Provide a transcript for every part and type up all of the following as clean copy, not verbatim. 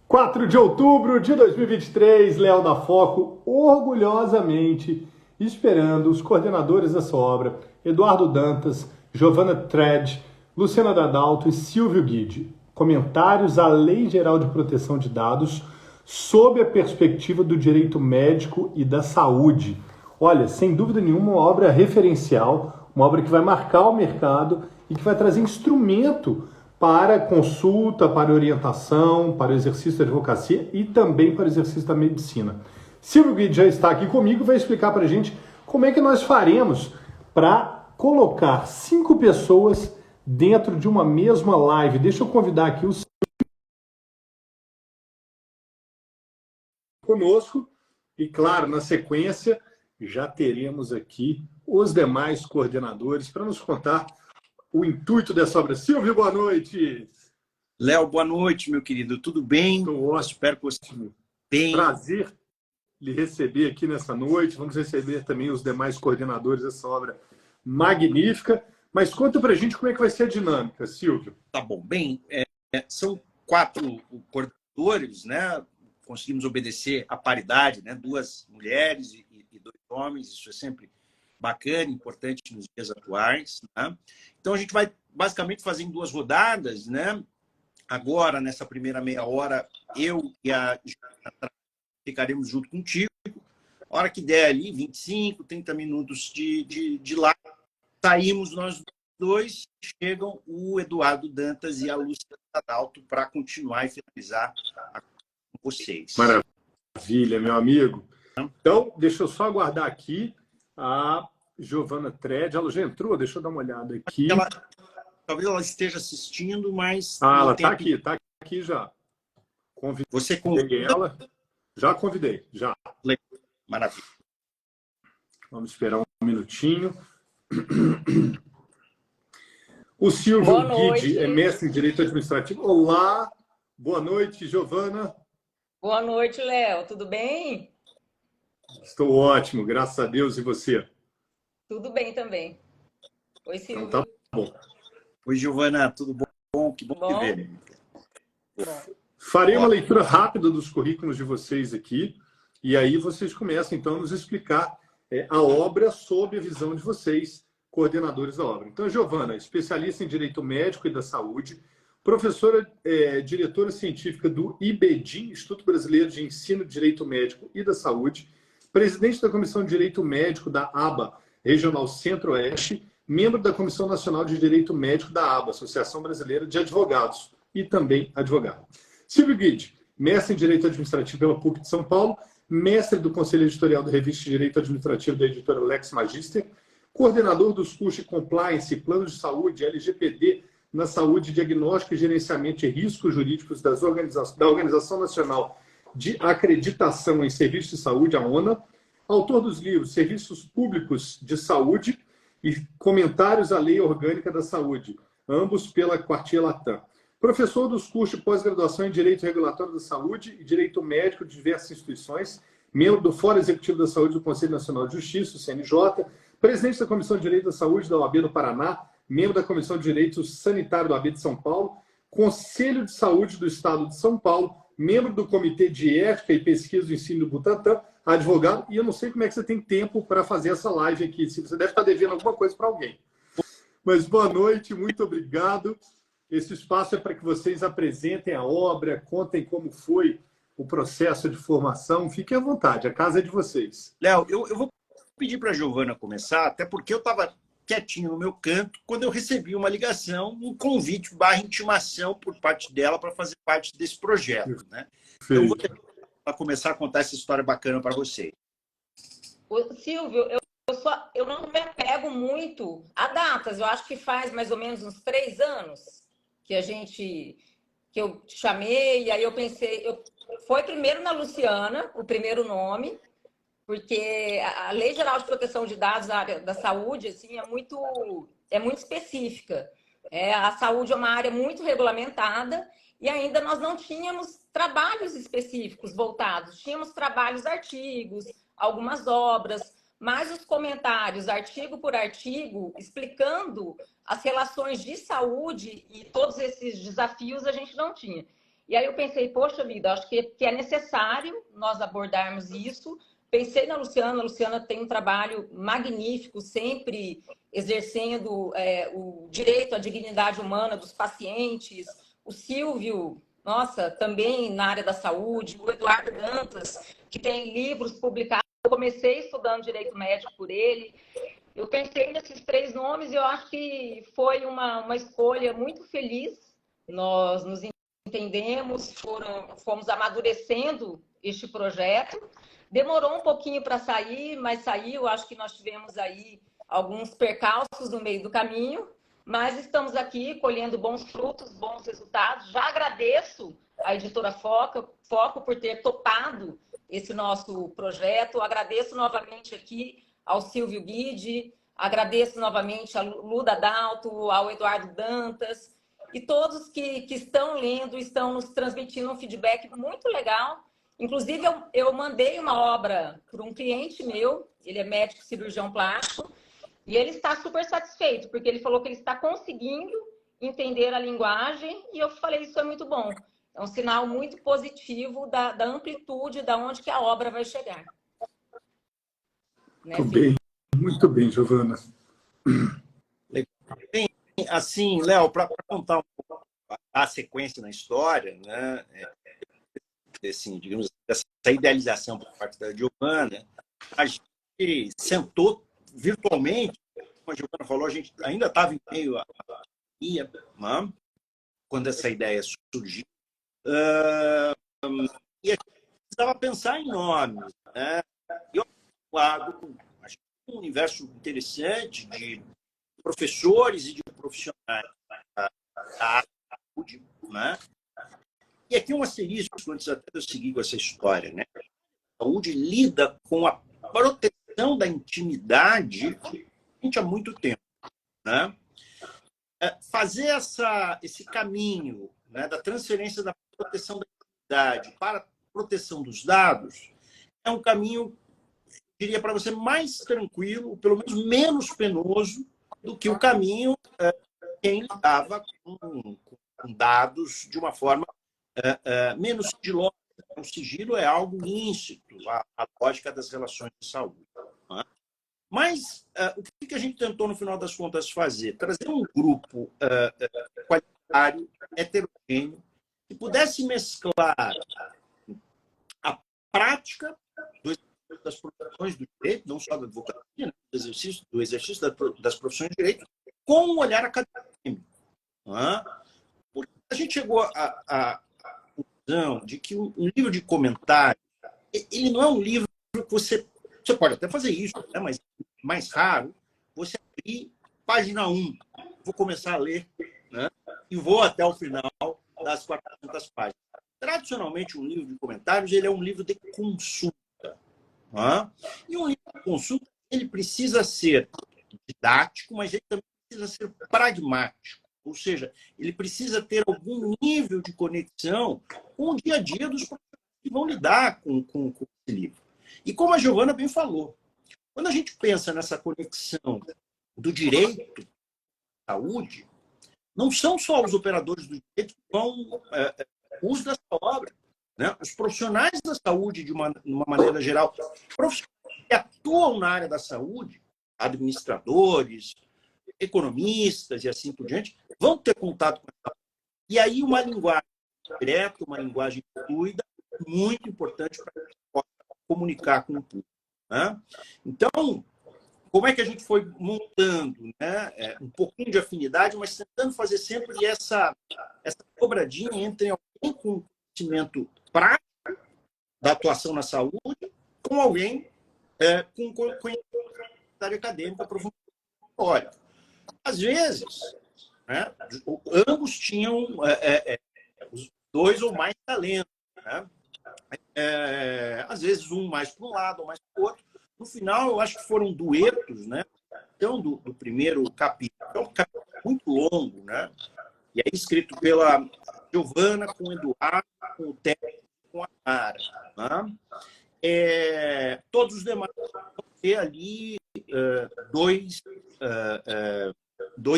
4 de outubro de 2023, Léo da Foco, orgulhosamente esperando os coordenadores dessa obra, Eduardo Dantas, Giovana Tred, Luciana Dadalto e Silvio Guide. Comentários à Lei Geral de Proteção de Dados sob a perspectiva do direito médico e da saúde. Olha, sem dúvida nenhuma, uma obra referencial, uma obra que vai marcar o mercado e que vai trazer instrumento para consulta, para orientação, para o exercício da advocacia e também para o exercício da medicina. Silvio Guide já está aqui comigo e vai explicar para a gente como é que nós faremos para colocar 5 pessoas dentro de uma mesma live. Deixa eu convidar aqui o Silvio conosco e, claro, na sequência já teremos aqui os demais coordenadores para nos contar o intuito dessa obra. Silvio, boa noite. Léo, boa noite, meu querido. Tudo bem? Tudo ótimo. Espero que você bem. Prazer lhe receber aqui nessa noite. Vamos receber também os demais coordenadores dessa obra magnífica. Mas conta pra gente como é que vai ser a dinâmica, Silvio. Tá bom. Bem, são 4 coordenadores, né? Conseguimos obedecer à paridade, né? 2 mulheres e 2 homens. Isso é sempre bacana, importante nos dias atuais, né? Então, a gente vai basicamente fazer em 2 rodadas, né? Agora, nessa primeira meia hora, eu e a Giovana ficaremos junto contigo. A hora que der ali, 25, 30 minutos de lá, saímos nós dois, chegam o Eduardo Dantas e a Luciana Dadalto para continuar e finalizar com vocês. Maravilha, meu amigo. Então, deixa eu só aguardar aqui a Giovana Tred. Ela já entrou? Deixa eu dar uma olhada aqui. Talvez ela esteja assistindo, mas... ela está aqui já. Você convidou ela? Já convidei, já. Maravilha. Vamos esperar um minutinho. O Silvio Guide é mestre em Direito Administrativo. Olá, boa noite, Giovana. Boa noite, Léo. Tudo bem? Estou ótimo, graças a Deus. E você? Tudo bem também. Oi, Silvio. Então, tá bom. Oi, Giovana. Tudo bom? Que bom te ver. Farei uma leitura rápida dos currículos de vocês aqui. E aí vocês começam, então, a nos explicar a obra sob a visão de vocês, coordenadores da obra. Então, Giovana, especialista em Direito Médico e da Saúde, professora, diretora científica do IBDIM, Instituto Brasileiro de Ensino de Direito Médico e da Saúde, presidente da Comissão de Direito Médico da ABA, Regional Centro-Oeste, membro da Comissão Nacional de Direito Médico da ABA, Associação Brasileira de Advogados, e também advogado. Silvio Guide, mestre em Direito Administrativo pela PUC de São Paulo, mestre do Conselho Editorial da Revista de Direito Administrativo da editora Lex Magister, coordenador dos cursos de Compliance e Plano de Saúde, LGPD, na Saúde, Diagnóstico e Gerenciamento de Riscos Jurídicos da Organização Nacional de Acreditação em Serviços de Saúde, a ONA, autor dos livros Serviços Públicos de Saúde e Comentários à Lei Orgânica da Saúde, ambos pela Quartia Latam. Professor dos cursos de pós-graduação em Direito Regulatório da Saúde e Direito Médico de diversas instituições, membro do Fórum Executivo da Saúde do Conselho Nacional de Justiça, o CNJ, presidente da Comissão de Direito da Saúde da OAB do Paraná, membro da Comissão de Direito Sanitário da OAB de São Paulo, Conselho de Saúde do Estado de São Paulo, membro do Comitê de Ética e Pesquisa do Ensino do Butantan, advogado, e eu não sei como é que você tem tempo para fazer essa live aqui, se você deve estar devendo alguma coisa para alguém. Mas boa noite, muito obrigado. Esse espaço é para que vocês apresentem a obra, contem como foi o processo de formação. Fiquem à vontade, a casa é de vocês. Léo, eu vou pedir para a Giovana começar, até porque eu estava quietinho no meu canto quando eu recebi uma ligação, um convite / intimação por parte dela para fazer parte desse projeto, né? Então, eu vou começar a contar essa história bacana para vocês. Silvio, eu não me apego muito a datas. Eu acho que faz mais ou menos uns 3 anos que eu te chamei, e aí eu pensei, foi primeiro na Luciana, o primeiro nome, porque a Lei Geral de Proteção de Dados na área da saúde assim, é muito específica. A saúde é uma área muito regulamentada e ainda nós não tínhamos trabalhos específicos voltados. Tínhamos trabalhos, artigos, algumas obras, mas os comentários, artigo por artigo, explicando as relações de saúde e todos esses desafios a gente não tinha. E aí eu pensei, poxa vida, acho que é necessário nós abordarmos isso. Pensei na Luciana, a Luciana tem um trabalho magnífico, sempre exercendo o direito à dignidade humana dos pacientes. O Silvio, nossa, também na área da saúde. O Eduardo Dantas, que tem livros publicados. Eu comecei estudando direito médico por ele. Eu pensei nesses 3 nomes e eu acho que foi uma escolha muito feliz. Nós nos entendemos, fomos amadurecendo este projeto. Demorou um pouquinho para sair, mas saiu. Acho que nós tivemos aí alguns percalços no meio do caminho, mas estamos aqui colhendo bons frutos, bons resultados. Já agradeço à editora Foco por ter topado esse nosso projeto. Agradeço novamente aqui ao Silvio Guide, agradeço novamente a Luda Dalto, ao Eduardo Dantas, e todos que estão lendo, estão nos transmitindo um feedback muito legal. Inclusive, eu mandei uma obra para um cliente meu, ele é médico cirurgião plástico, e ele está super satisfeito, porque ele falou que ele está conseguindo entender a linguagem, e eu falei, isso é muito bom. É um sinal muito positivo da amplitude, da onde que a obra vai chegar. Né, muito bem, Giovana. Assim, Léo, para contar um pouco a sequência na história, né, assim, digamos, dessa idealização por parte da Giovana, a gente sentou virtualmente, como a Giovana falou, a gente ainda estava em meio à pandemia, né, quando essa ideia surgiu, e a gente precisava pensar em nomes, né? E eu acho que um universo interessante de professores e de profissionais da saúde, né? E aqui um asterisco, antes até de eu seguir com essa história, né? A saúde lida com a proteção da intimidade há muito tempo, né? Fazer esse caminho, né, da transferência da proteção da intimidade para a proteção dos dados é um caminho, eu diria para você, mais tranquilo, pelo menos menos penoso do que o caminho quem lidava com dados de uma forma menos sigilosa. O sigilo é algo íncito à lógica das relações de saúde. Né? Mas o que a gente tentou, no final das contas, fazer? Trazer um grupo qualitário, heterogêneo, que pudesse mesclar a prática das profissões do direito, não só da advocacia, né, do exercício das profissões de direito, com um olhar acadêmico. Né? Porque a gente chegou à conclusão de que um livro de comentário, ele não é um livro que você pode até fazer isso, né, mas mais raro, você abrir página 1, vou começar a ler, né, e vou até o final das 400 páginas. Tradicionalmente, um livro de comentários ele é um livro de consulta. Né? E um livro de consulta ele precisa ser didático, mas ele também precisa ser pragmático. Ou seja, ele precisa ter algum nível de conexão com o dia a dia dos profissionais que vão lidar com esse livro. E como a Giovana bem falou, quando a gente pensa nessa conexão do direito à saúde, não são só os operadores do direito que vão uso dessa obra. Né? Os profissionais da saúde, de uma maneira geral, profissionais que atuam na área da saúde, administradores, economistas e assim por diante, vão ter contato com essa. E aí uma linguagem direta, uma linguagem fluida, muito importante para que a gente possa comunicar com o público. Né? Então, como é que a gente foi montando, né? Um pouquinho de afinidade, mas tentando fazer sempre essa dobradinha entre alguém com conhecimento prático da atuação na saúde com alguém com conhecimento acadêmica profunda. Às vezes, né, ambos tinham os 2 ou mais talentos. Né? Às vezes, um mais para um lado ou mais para o outro. No final, eu acho que foram duetos, né? Então, do primeiro capítulo. É um capítulo muito longo, né? E é escrito pela Giovana, com o Eduardo, com o Té, com a Mara. Né? Todos os demais vão ter ali dois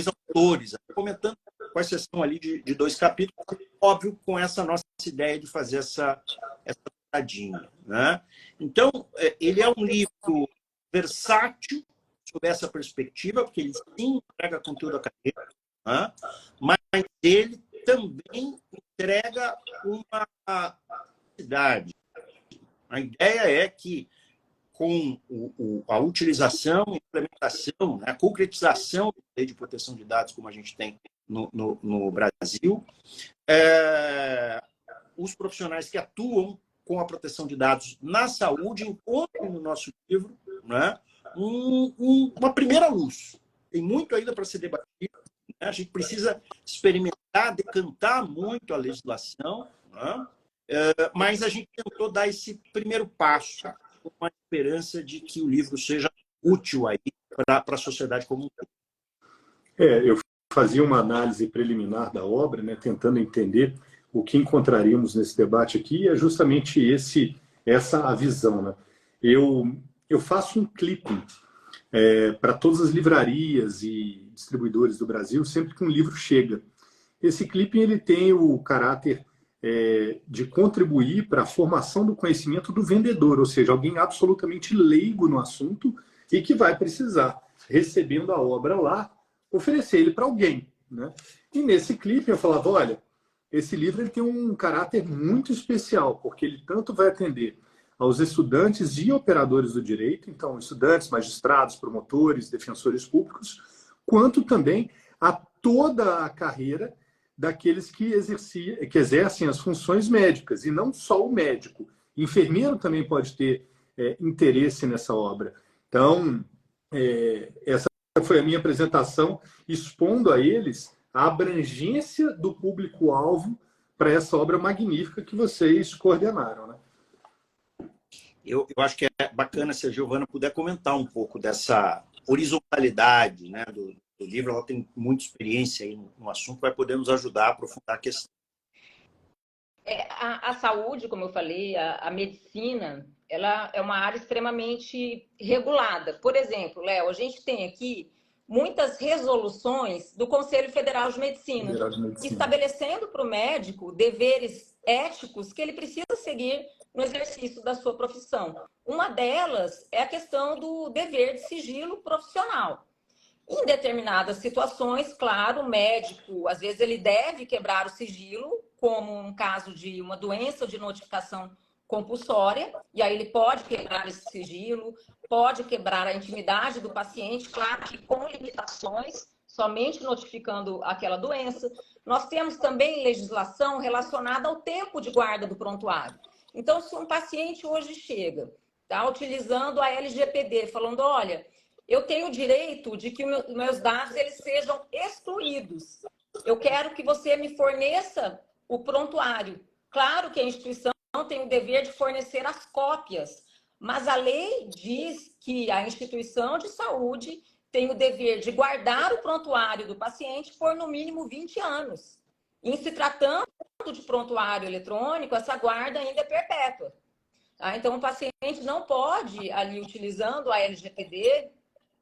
autores, comentando com exceção ali de 2 capítulos, óbvio, com essa nossa ideia de fazer essa pitadinha, né? Então, ele é um livro versátil sob essa perspectiva, porque ele sim entrega conteúdo acadêmico, né? Mas ele também entrega uma cidade. A ideia é que, com a utilização, implementação, né, a concretização da lei de proteção de dados, como a gente tem no Brasil, os profissionais que atuam com a proteção de dados na saúde encontram no nosso livro, né, uma primeira luz. Tem muito ainda para ser debatido, né? A gente precisa experimentar, decantar muito a legislação, né? Mas a gente tentou dar esse primeiro passo com a esperança de que o livro seja útil aí para a sociedade como um todo. Eu fazia uma análise preliminar da obra, né, tentando entender o que encontraríamos nesse debate aqui, e é justamente essa a visão, né? Eu faço um clipping para todas as livrarias e distribuidores do Brasil sempre que um livro chega. Esse clipping ele tem o caráter de contribuir para a formação do conhecimento do vendedor, ou seja, alguém absolutamente leigo no assunto e que vai precisar, recebendo a obra lá, oferecer ele para alguém, né? E nesse clipe eu falava, olha, esse livro ele tem um caráter muito especial, porque ele tanto vai atender aos estudantes e operadores do direito, então estudantes, magistrados, promotores, defensores públicos, quanto também a toda a carreira daqueles que exercem as funções médicas, e não só o médico. Enfermeiro também pode ter interesse nessa obra. Então, essa foi a minha apresentação, expondo a eles a abrangência do público-alvo para essa obra magnífica que vocês coordenaram, né? Eu acho que é bacana se a Giovana puder comentar um pouco dessa horizontalidade, né, do livro. Ela tem muita experiência aí no assunto, vai poder nos ajudar a aprofundar a questão. A saúde, como eu falei, a medicina, ela é uma área extremamente regulada. Por exemplo, Léo, a gente tem aqui muitas resoluções do Conselho Federal de Medicina, estabelecendo para o médico deveres éticos que ele precisa seguir no exercício da sua profissão. Uma delas é a questão do dever de sigilo profissional. Em determinadas situações, claro, o médico, às vezes, ele deve quebrar o sigilo, como um caso de uma doença de notificação compulsória, e aí ele pode quebrar esse sigilo, pode quebrar a intimidade do paciente, claro que com limitações, somente notificando aquela doença. Nós temos também legislação relacionada ao tempo de guarda do prontuário. Então, se um paciente hoje chega, tá, utilizando a LGPD, falando, olha, eu tenho o direito de que meus dados eles sejam excluídos. Eu quero que você me forneça o prontuário. Claro que a instituição tem o dever de fornecer as cópias, mas a lei diz que a instituição de saúde tem o dever de guardar o prontuário do paciente por no mínimo 20 anos. Em se tratando de prontuário eletrônico, essa guarda ainda é perpétua. Tá? Então, o paciente não pode, ali, utilizando a LGPD,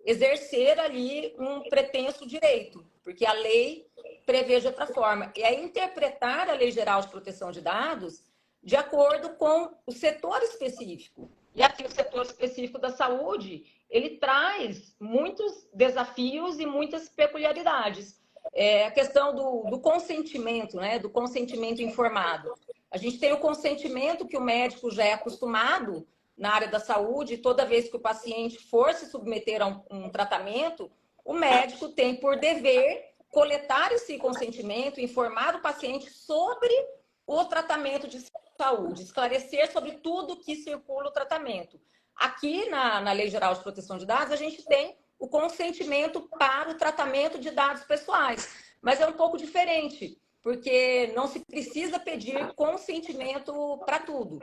exercer ali um pretenso direito, porque a lei prevê de outra forma. É interpretar a Lei Geral de Proteção de Dados de acordo com o setor específico. E aqui o setor específico da saúde, ele traz muitos desafios e muitas peculiaridades. A questão do consentimento, né? Do consentimento informado. A gente tem o consentimento que o médico já é acostumado na área da saúde, toda vez que o paciente for se submeter a um tratamento, o médico tem por dever coletar esse consentimento, informar o paciente sobre o tratamento de saúde, esclarecer sobre tudo que circula o tratamento. Aqui na Lei Geral de Proteção de Dados, a gente tem o consentimento para o tratamento de dados pessoais, mas é um pouco diferente, porque não se precisa pedir consentimento para tudo,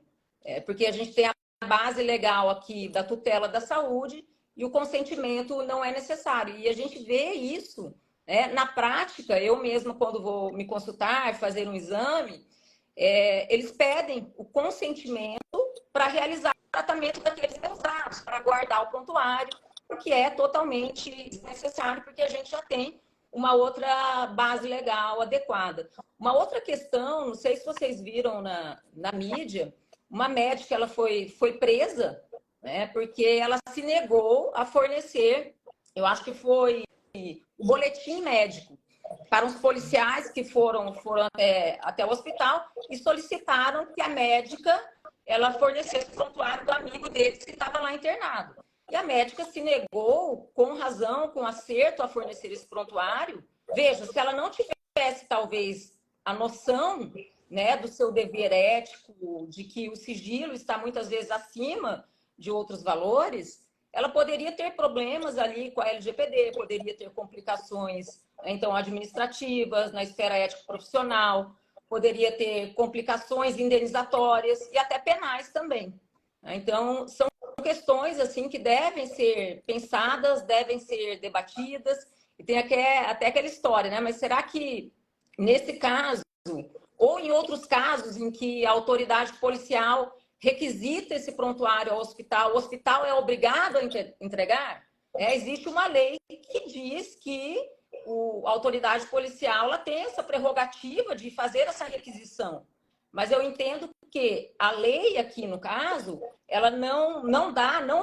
porque a gente tem a base legal aqui da tutela da saúde e o consentimento não é necessário. E a gente vê isso, né, na prática. Eu mesma, quando vou me consultar, fazer um exame, eles pedem o consentimento para realizar o tratamento daqueles meus dados, para guardar o prontuário, o que é totalmente desnecessário, porque a gente já tem uma outra base legal adequada. Uma outra questão, não sei se vocês viram na mídia, uma médica ela foi presa, né, porque ela se negou a fornecer, eu acho que foi o boletim médico, para os policiais que foram até o hospital e solicitaram que a médica ela fornecesse o prontuário do amigo deles que estava lá internado. E a médica se negou, com razão, com acerto, a fornecer esse prontuário. Veja, se ela não tivesse, talvez, a noção, né, do seu dever ético, de que o sigilo está muitas vezes acima de outros valores, ela poderia ter problemas ali com a LGPD, poderia ter complicações, então, administrativas, na esfera ético-profissional, poderia ter complicações indenizatórias e até penais também. Então, são questões assim que devem ser pensadas, devem ser debatidas, e tem até aquela história, né? Mas será que, nesse caso, ou em outros casos em que a autoridade policial requisita esse prontuário ao hospital, o hospital é obrigado a entregar? Existe uma lei que diz que a autoridade policial ela tem essa prerrogativa de fazer essa requisição. Mas eu entendo que a lei aqui, no caso, ela não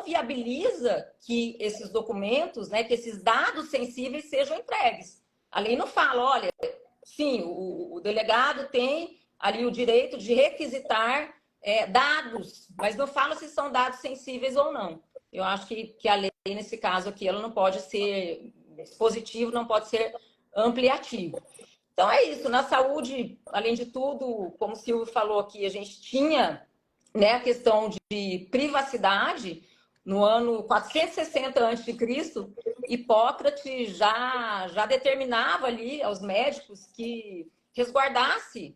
viabiliza que esses documentos, né, que esses dados sensíveis sejam entregues. A lei não fala, olha, sim, o delegado tem ali o direito de requisitar dados, mas não fala se são dados sensíveis ou não. Eu acho que a lei, nesse caso aqui, ela não pode ser dispositivo, não pode ser ampliativo. Então é isso, na saúde, além de tudo, como o Silvio falou aqui, a gente tinha, né, a questão de privacidade. No ano 460 a.C., Hipócrates já determinava ali aos médicos que resguardasse,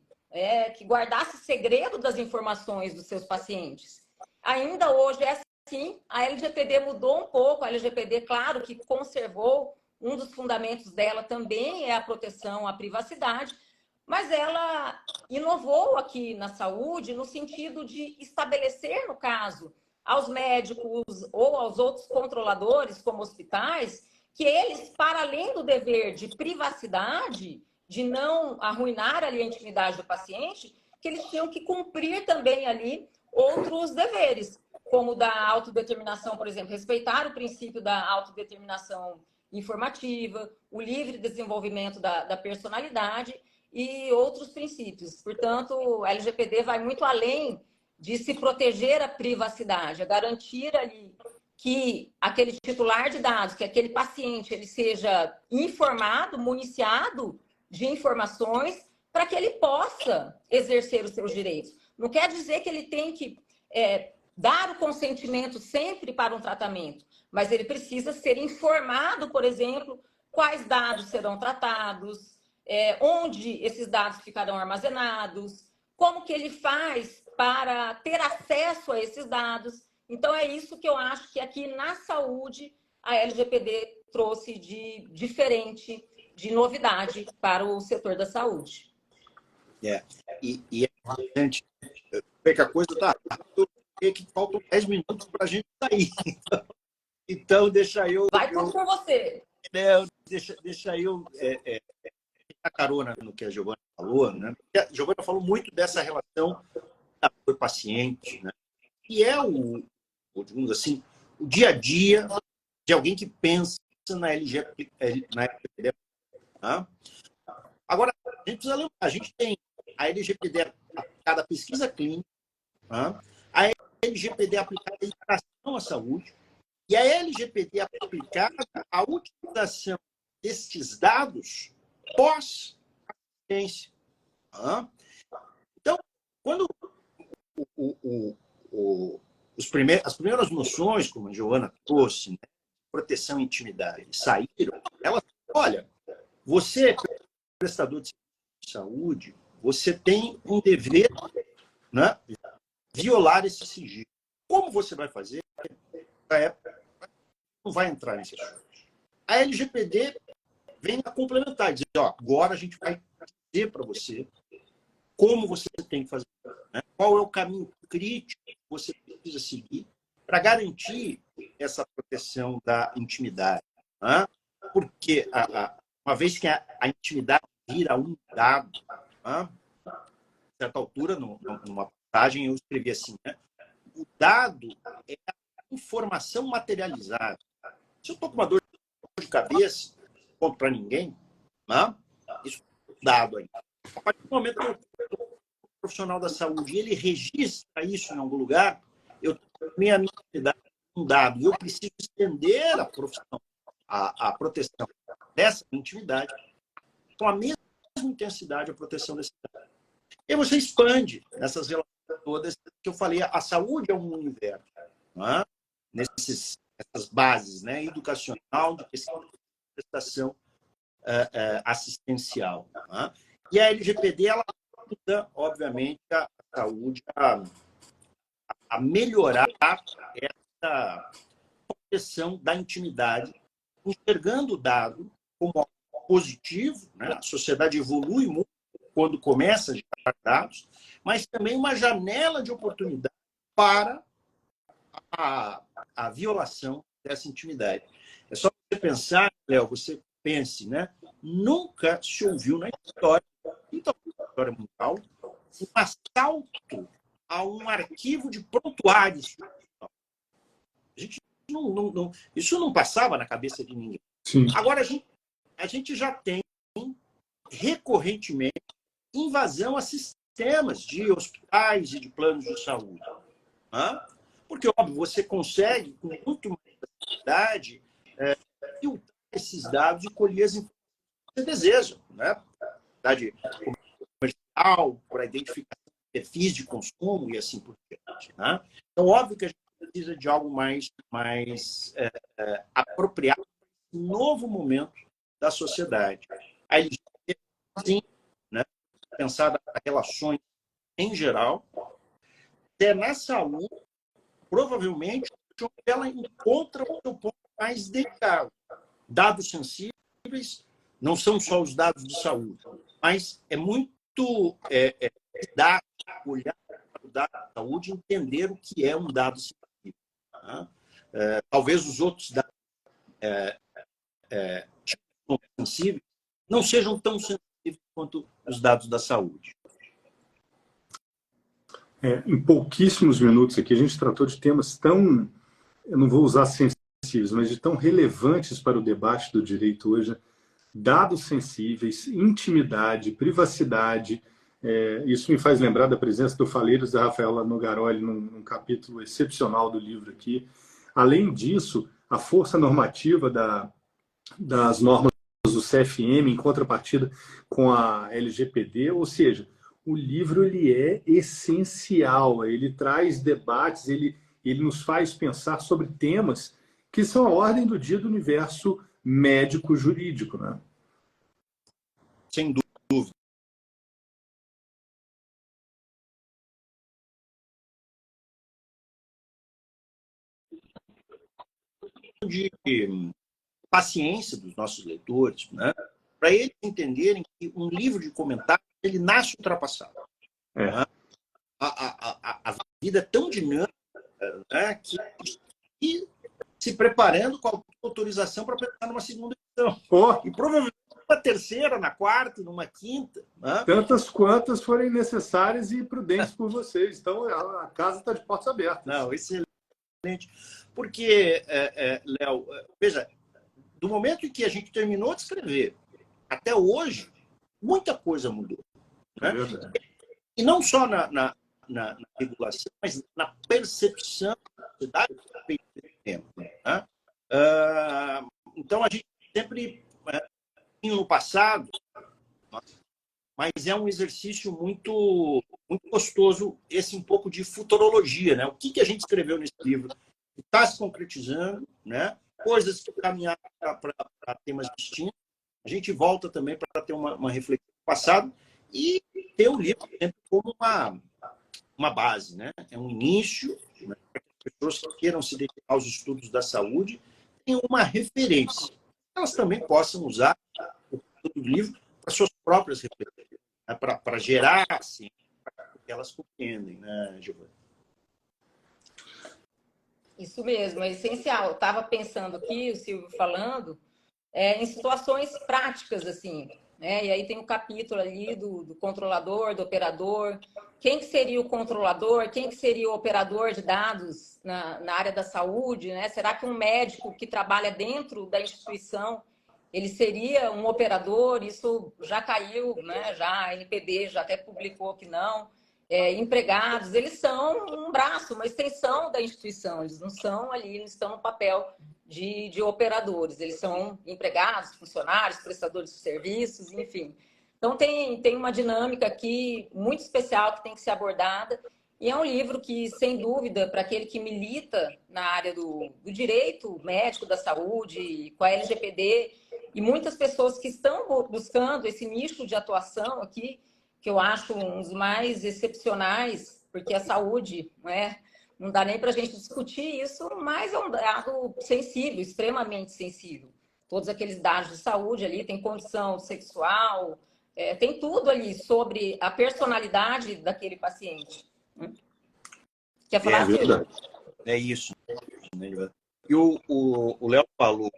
que guardasse segredo das informações dos seus pacientes. Ainda hoje é assim, a LGPD mudou um pouco, a LGPD, claro, que conservou, um dos fundamentos dela também é a proteção à privacidade, mas ela inovou aqui na saúde no sentido de estabelecer, no caso, aos médicos ou aos outros controladores, como hospitais, que eles, para além do dever de privacidade, de não arruinar ali a intimidade do paciente, que eles tinham que cumprir também ali outros deveres, como da autodeterminação, por exemplo, respeitar o princípio da autodeterminação informativa, o livre desenvolvimento da personalidade e outros princípios. Portanto, a LGPD vai muito além de se proteger a privacidade, a garantir ali que aquele titular de dados, que aquele paciente, ele seja informado, municiado de informações para que ele possa exercer os seus direitos. Não quer dizer que ele tem que dar o consentimento sempre para um tratamento, mas ele precisa ser informado, por exemplo, quais dados serão tratados, onde esses dados ficarão armazenados, como que ele faz para ter acesso a esses dados. Então, é isso que eu acho que aqui na saúde a LGPD trouxe de diferente, de novidade para o setor da saúde. E é importante ver que a coisa está... que faltam 10 minutos para a gente sair. Então, deixa eu... Vai tudo com você. Deixa eu a carona no que a Giovana falou, né? Porque a Giovana falou muito dessa relação do paciente, né? E é digamos assim, o dia a dia de alguém que pensa na LGPD. Tá? Agora, a gente precisa lembrar, a gente tem a LGPD aplicada à pesquisa clínica, tá? A LGPD aplicada à educação à saúde e a LGPD aplicada à utilização desses dados pós-assistência. Tá? Então, quando as primeiras noções, como a Giovana trouxe, né, proteção e intimidade, saíram, elas, olha, você, prestador de saúde, você tem um dever, né, violar esse sigilo. Como você vai fazer? Não vai entrar nesse assunto. A LGPD vem a complementar, dizer, ó, agora a gente vai dizer para você como você tem que fazer, né? Qual é o caminho crítico que você precisa seguir para garantir essa proteção da intimidade. Né? Porque uma vez que a intimidade vira um dado, a certa altura, numa passagem, eu escrevi assim, né? O dado é a informação materializada. Se eu estou com uma dor de cabeça, não conto para ninguém, né? Isso é um dado aí. A partir do momento que o profissional da saúde ele registra isso em algum lugar, eu tenho a minha intimidade um dado e eu preciso estender a profissão, a proteção dessa intimidade com a mesma intensidade a proteção desse dado. E você expande nessas relações todas que eu falei. A saúde é um universo, né? Nessas bases, né? Educacional, de prestação assistencial. Né? E a LGPD, ela ajuda, obviamente, a saúde a melhorar essa proteção da intimidade, enxergando o dado como algo positivo, né? A sociedade evolui muito quando começa a gerar dados, mas também uma janela de oportunidade para a violação dessa intimidade. É só você pensar, Léo, você pense, né? Nunca se ouviu na história, então, na história mundial, um assalto a um arquivo de prontuários. A gente isso não passava na cabeça de ninguém. Sim. Agora, a gente já tem, recorrentemente, invasão a sistemas de hospitais e de planos de saúde. Porque, óbvio, você consegue, com muito mais facilidade, filtrar esses dados e colher as informações que você deseja. Né? Comercial, para identificar perfis de consumo e assim por diante. Né? Então, óbvio que a gente precisa de algo mais apropriado para esse novo momento da sociedade. A LGPD, sim, né? Pensar nas relações em geral, até na saúde, provavelmente, ela encontra o seu ponto mais delicado. Dados sensíveis não são só os dados de saúde, mas é muito olhar para o dado de saúde e entender o que é um dado sensível. Tá? Talvez os outros dados sensíveis não sejam tão sensíveis quanto os dados da saúde. Em pouquíssimos minutos aqui, a gente tratou de temas tão, eu não vou usar sensíveis, mas de tão relevantes para o debate do direito hoje. Dados sensíveis, intimidade, privacidade. Isso me faz lembrar da presença do Faleiros da Rafaela Nogaroli num capítulo excepcional do livro aqui. Além disso, a força normativa das normas do CFM em contrapartida com a LGPD, ou seja, o livro ele é essencial, ele traz debates, ele nos faz pensar sobre temas que são a ordem do dia do universo médico-jurídico. Né? Sem dúvida. De paciência dos nossos leitores, né? Para eles entenderem que um livro de comentários ele nasce ultrapassado. Né? A vida é tão dinâmica, né, que se preparando com a autorização para pensar numa segunda edição. E provavelmente uma terceira, na quarta, numa quinta. Né? Tantas quantas forem necessárias e prudentes por vocês. Então, a casa está de portas abertas. Não, excelente. Porque, Léo, veja, do momento em que a gente terminou de escrever até hoje, muita coisa mudou. Né? E não só na regulação, mas na percepção da sociedade a respeito desse tema. Né? Então, a gente sempre tinha no passado, mas é um exercício muito, muito gostoso, esse um pouco de futurologia. Né? O que a gente escreveu nesse livro está se concretizando, né? Coisas que caminharam para temas distintos. A gente volta também para ter uma reflexão do passado e ter o livro sempre como uma base, né? É um início, né? Para que as pessoas que queiram se dedicar aos estudos da saúde tenham uma referência. Elas também possam usar o do livro para suas próprias reflexões, né? Para gerar assim, para que elas compreendem, né, Giovana? Isso mesmo, é essencial. Eu estava pensando aqui, o Silvio falando, em situações práticas, assim, né? E aí tem um capítulo ali do controlador, do operador. Quem que seria o controlador? Quem que seria o operador de dados na área da saúde, né? Será que um médico que trabalha dentro da instituição, ele seria um operador? Isso já caiu, né? Já a NPD já até publicou que não. Empregados, eles são um braço, uma extensão da instituição, eles não são ali, eles estão no papel de operadores, eles são empregados, funcionários, prestadores de serviços, enfim. Então, tem uma dinâmica aqui muito especial que tem que ser abordada, e é um livro que, sem dúvida, para aquele que milita na área do direito médico da saúde, com a LGPD, e muitas pessoas que estão buscando esse nicho de atuação aqui, que eu acho um dos mais excepcionais, porque a saúde, não dá nem para a gente discutir isso, mas é um dado sensível, extremamente sensível. Todos aqueles dados de saúde ali, tem condição sexual, tem tudo ali sobre a personalidade daquele paciente. Quer falar, Silvio? É isso. E o Léo falou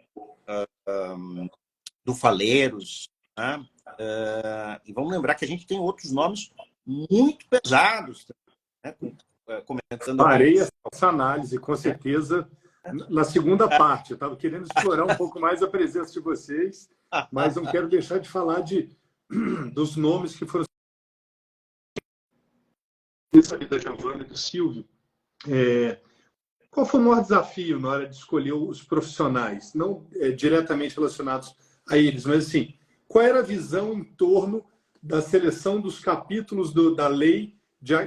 do Faleiros, né? E vamos lembrar que a gente tem outros nomes muito pesados, né? Comentando. Farei essa análise, com certeza, na segunda parte. Eu estava querendo explorar um pouco mais a presença de vocês, mas não quero deixar de falar dos nomes que foram da Giovana e do Silvio. Qual foi o maior desafio na hora de escolher os profissionais? Não diretamente relacionados a eles, mas assim, qual era a visão em torno da seleção dos capítulos da lei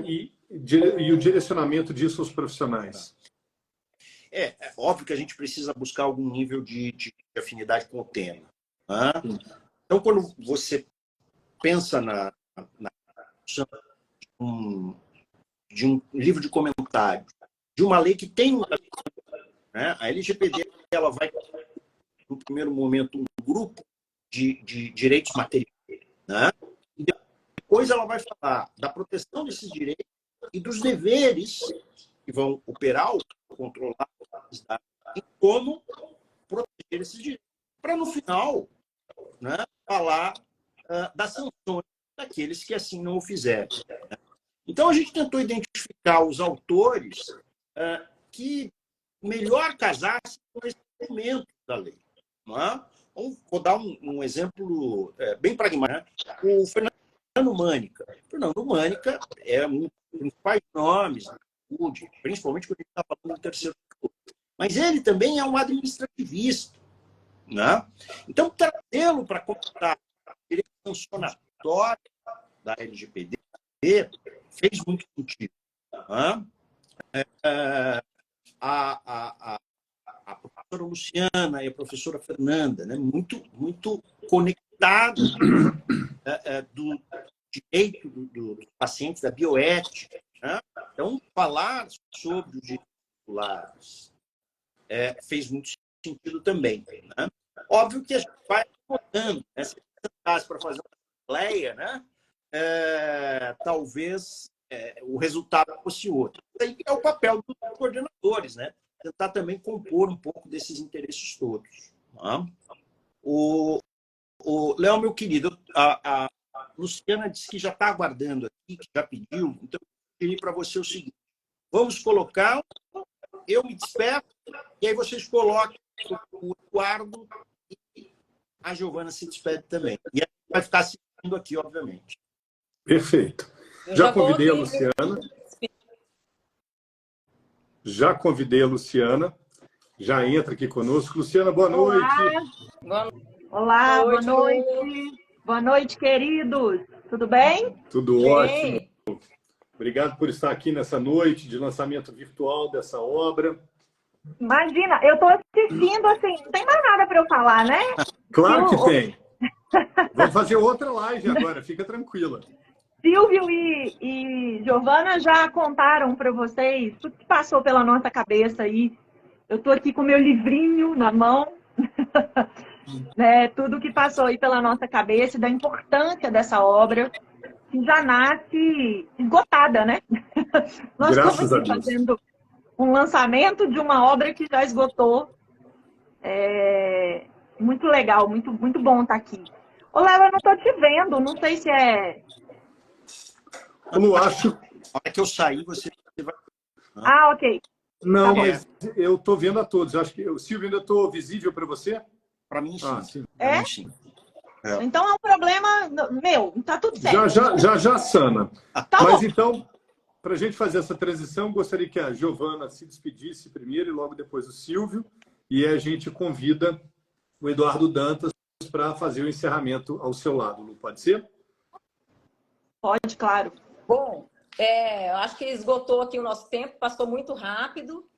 e o direcionamento disso aos profissionais? É óbvio que a gente precisa buscar algum nível de afinidade com o tema. Né? Então, quando você pensa na de um livro de comentário, de uma lei que tem né? A LGPD, ela vai, no primeiro momento, um grupo de direitos materiais. Né? E depois ela vai falar da proteção desses direitos e dos deveres que vão operar ou controlar e como proteger esses direitos. Para, no final, né, falar das sanções daqueles que assim não o fizerem. Né? Então, a gente tentou identificar os autores que melhor casassem com esse elemento da lei. Não é? Vou dar um exemplo bem pragmático. O Fernando Mânica. Fernando Mânica é um dos principais nomes da saúde, principalmente quando a gente está falando do terceiro setor. Mas ele também é um administrativista. Né? Então, trazê-lo para contar a direito sancionatório da LGPD fez muito sentido. Né? A professora Luciana e a professora Fernanda, né? muito conectados do direito dos pacientes, da bioética. Né? Então, falar sobre os direitos populares fez muito sentido também. Né? Óbvio que a gente vai rodando, né? Se você para fazer uma assembleia, né? Talvez o resultado fosse outro. Aí é o papel dos coordenadores, né? Tentar também compor um pouco desses interesses todos. Tá? O Léo, meu querido, a Luciana disse que já está aguardando aqui, que já pediu, então eu pedi para você o seguinte: vamos colocar, eu me despeço, e aí vocês colocam o Eduardo e a Giovana se despede também. E a gente vai ficar assistindo aqui, obviamente. Perfeito. Já convidei a Luciana. Já entra aqui conosco. Luciana, boa noite. Olá, boa noite. Boa noite, queridos. Tudo bem? Tudo ótimo. Obrigado por estar aqui nessa noite de lançamento virtual dessa obra. Imagina, eu estou assistindo assim, não tem mais nada para eu falar, né? Claro que tem. Vamos fazer outra live agora, fica tranquila. Silvio e Giovana já contaram para vocês tudo que passou pela nossa cabeça aí. Eu estou aqui com meu livrinho na mão, né? Tudo que passou aí pela nossa cabeça, da importância dessa obra, que já nasce esgotada, né? Nós estamos aqui fazendo um lançamento de uma obra que já esgotou. Muito legal, muito bom estar aqui. Ô, Léo, eu não estou te vendo, não sei se é... Eu não acho... Na hora que eu sair, você vai... Ah, ok. Não, Tá mas eu estou vendo a todos. Acho que, Silvio, ainda estou visível para você? Para mim, sim. Sim. É? Mim, sim. Então é um problema meu, tá tudo certo. Já, Sana. Tá Mas bom. então, para a gente fazer essa transição, gostaria que a Giovana se despedisse primeiro e logo depois o Silvio. E a gente convida o Eduardo Dantas para fazer o encerramento ao seu lado, Lu. Pode ser? Pode, claro. Bom, eu acho que esgotou aqui o nosso tempo, passou muito rápido.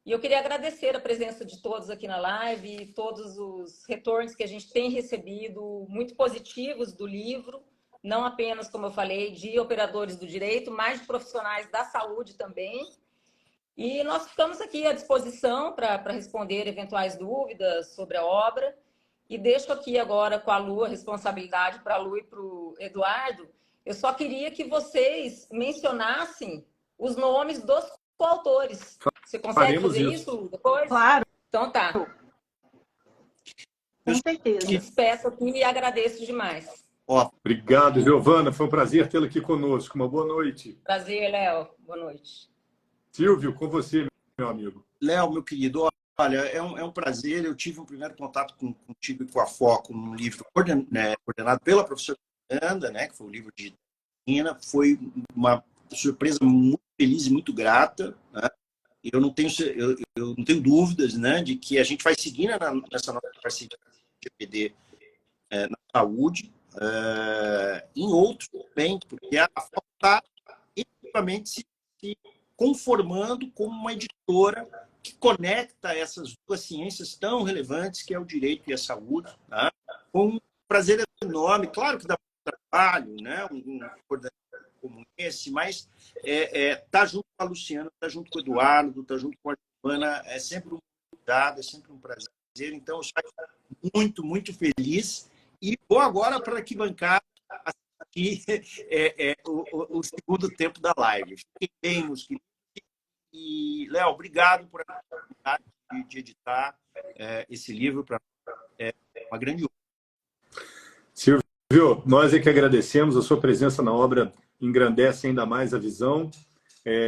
E eu queria agradecer a presença de todos aqui na live e todos os retornos que a gente tem recebido, muito positivos do livro, não apenas, como eu falei, de operadores do direito, mas de profissionais da saúde também. E nós ficamos aqui à disposição para responder eventuais dúvidas sobre a obra. E deixo aqui agora com a Lu a responsabilidade para a Lu e para o Eduardo. Eu só queria que vocês mencionassem os nomes dos coautores. Você consegue fazer isso depois? Claro. Então tá. Com certeza. Despeço aqui e agradeço demais. Obrigado, Giovana. Foi um prazer tê-la aqui conosco. Uma boa noite. Prazer, Léo. Boa noite. Silvio, com você, meu amigo. Léo, meu querido, olha, é um prazer. Eu tive um primeiro contato contigo e com a Foco num livro coordenado pela professora Fernanda, né, que foi o livro de Nina. Foi uma surpresa muito feliz e muito grata, né? Eu não tenho dúvidas, né, de que a gente vai seguir nessa nossa parceria de GPD na saúde, em outros também, porque a Foco está efetivamente se conformando como uma editora que conecta essas duas ciências tão relevantes, que é o direito e a saúde, né? Com um prazer enorme. Claro que dá muito trabalho, né? Um coordenador como esse, mas tá junto com a Luciana, tá junto com o Eduardo, tá junto com a Giovana, é sempre um cuidado, é sempre um prazer. Então, eu saio muito, muito feliz e vou agora para aqui bancar aqui o segundo tempo da live. Fiquem bem, meus queridos. E, Léo, obrigado por a oportunidade de editar esse livro para uma grande honra. Silvio, nós é que agradecemos. A sua presença na obra engrandece ainda mais a visão.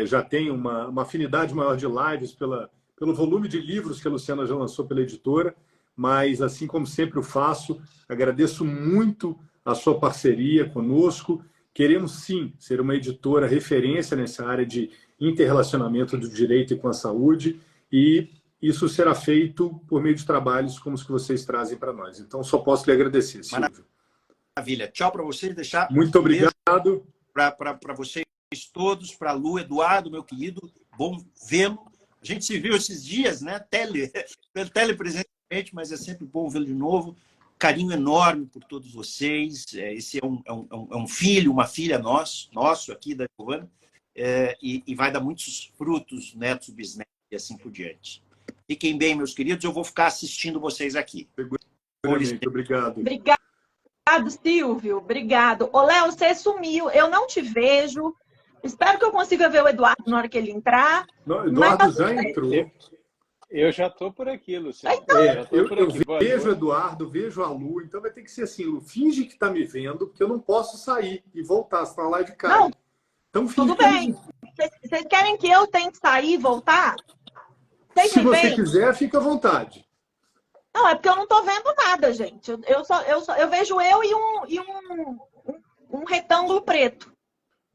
Já tem uma afinidade maior de lives pelo volume de livros que a Luciana já lançou pela editora, mas, assim como sempre o faço, agradeço muito a sua parceria conosco. Queremos, sim, ser uma editora referência nessa área de interrelacionamento do direito e com a saúde, e isso será feito por meio de trabalhos como os que vocês trazem para nós. Então, só posso lhe agradecer, Silvio. Maravilha. Tchau para vocês. Deixar muito obrigado. Para vocês todos, para a Lu, Eduardo, meu querido, bom vê-lo. A gente se viu esses dias, né? Telepresencialmente, mas é sempre bom vê-lo de novo. Carinho enorme por todos vocês. Esse é um filho, uma filha nosso aqui da Giovana, e vai dar muitos frutos, netos, bisnetos e assim por diante. Fiquem bem, meus queridos. Eu vou ficar assistindo vocês aqui. Obrigado. Obrigado, Silvio. Obrigado. Ô, Léo, você sumiu. Eu não te vejo. Espero que eu consiga ver o Eduardo na hora que ele entrar. Não, Eduardo já entrou. Eu já estou por aqui, Luciano. Então, eu vejo o Eduardo, vejo a Lu, então vai ter que ser assim, Lu, finge que está me vendo, porque eu não posso sair e voltar, se a live cai. Não, então, tudo bem. Vocês querem que eu tente sair e voltar? Se você quiser, fica à vontade. Não, é porque eu não estou vendo nada, gente. Eu vejo eu e um retângulo preto.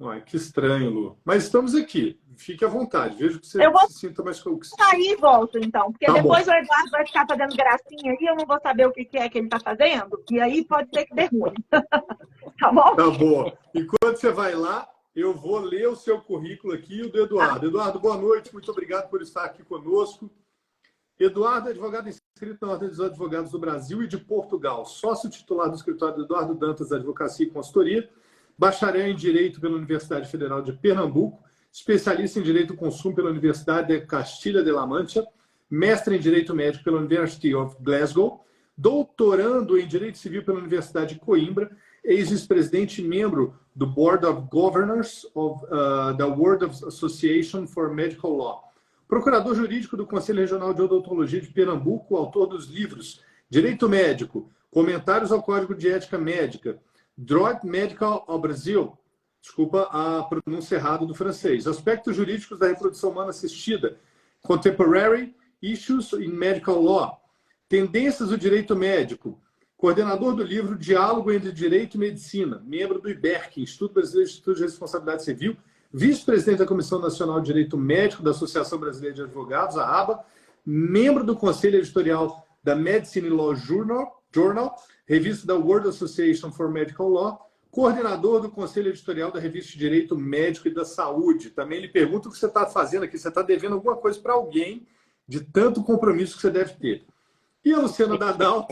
Ai, que estranho, Lu. Mas estamos aqui. Fique à vontade. Vejo que você se sinta mais... Eu vou sair e volto, então. Porque tá depois bom. O Eduardo vai ficar fazendo gracinha aí, eu não vou saber o que é que ele está fazendo. E aí pode ser que dê ruim. Tá bom? Tá bom. Enquanto você vai lá, eu vou ler o seu currículo aqui e o do Eduardo. Eduardo, boa noite. Muito obrigado por estar aqui conosco. Eduardo é advogado inscrito na Ordem dos Advogados do Brasil e de Portugal. Sócio titular do escritório Eduardo Dantas Advocacia e Consultoria. Bacharel em Direito pela Universidade Federal de Pernambuco, especialista em Direito do Consumo pela Universidade de Castilla de la Mancha, mestre em Direito Médico pela University of Glasgow, doutorando em Direito Civil pela Universidade de Coimbra, ex-vice-presidente e membro do Board of Governors of the World Association for Medical Law, procurador jurídico do Conselho Regional de Odontologia de Pernambuco, autor dos livros Direito Médico, Comentários ao Código de Ética Médica, Droit Medical ao Brasil, desculpa a pronúncia errada do francês, Aspectos Jurídicos da Reprodução Humana Assistida, Contemporary Issues in Medical Law, Tendências do Direito Médico, coordenador do livro Diálogo entre Direito e Medicina, membro do IBERC, Instituto Brasileiro de Estudos de Responsabilidade Civil, vice-presidente da Comissão Nacional de Direito Médico da Associação Brasileira de Advogados, a ABA, membro do Conselho Editorial da Medicine Law Journal, revista da World Association for Medical Law, coordenador do Conselho Editorial da Revista de Direito Médico e da Saúde. Também lhe pergunto o que você está fazendo aqui. Você está devendo alguma coisa para alguém de tanto compromisso que você deve ter. E a Luciana Dadal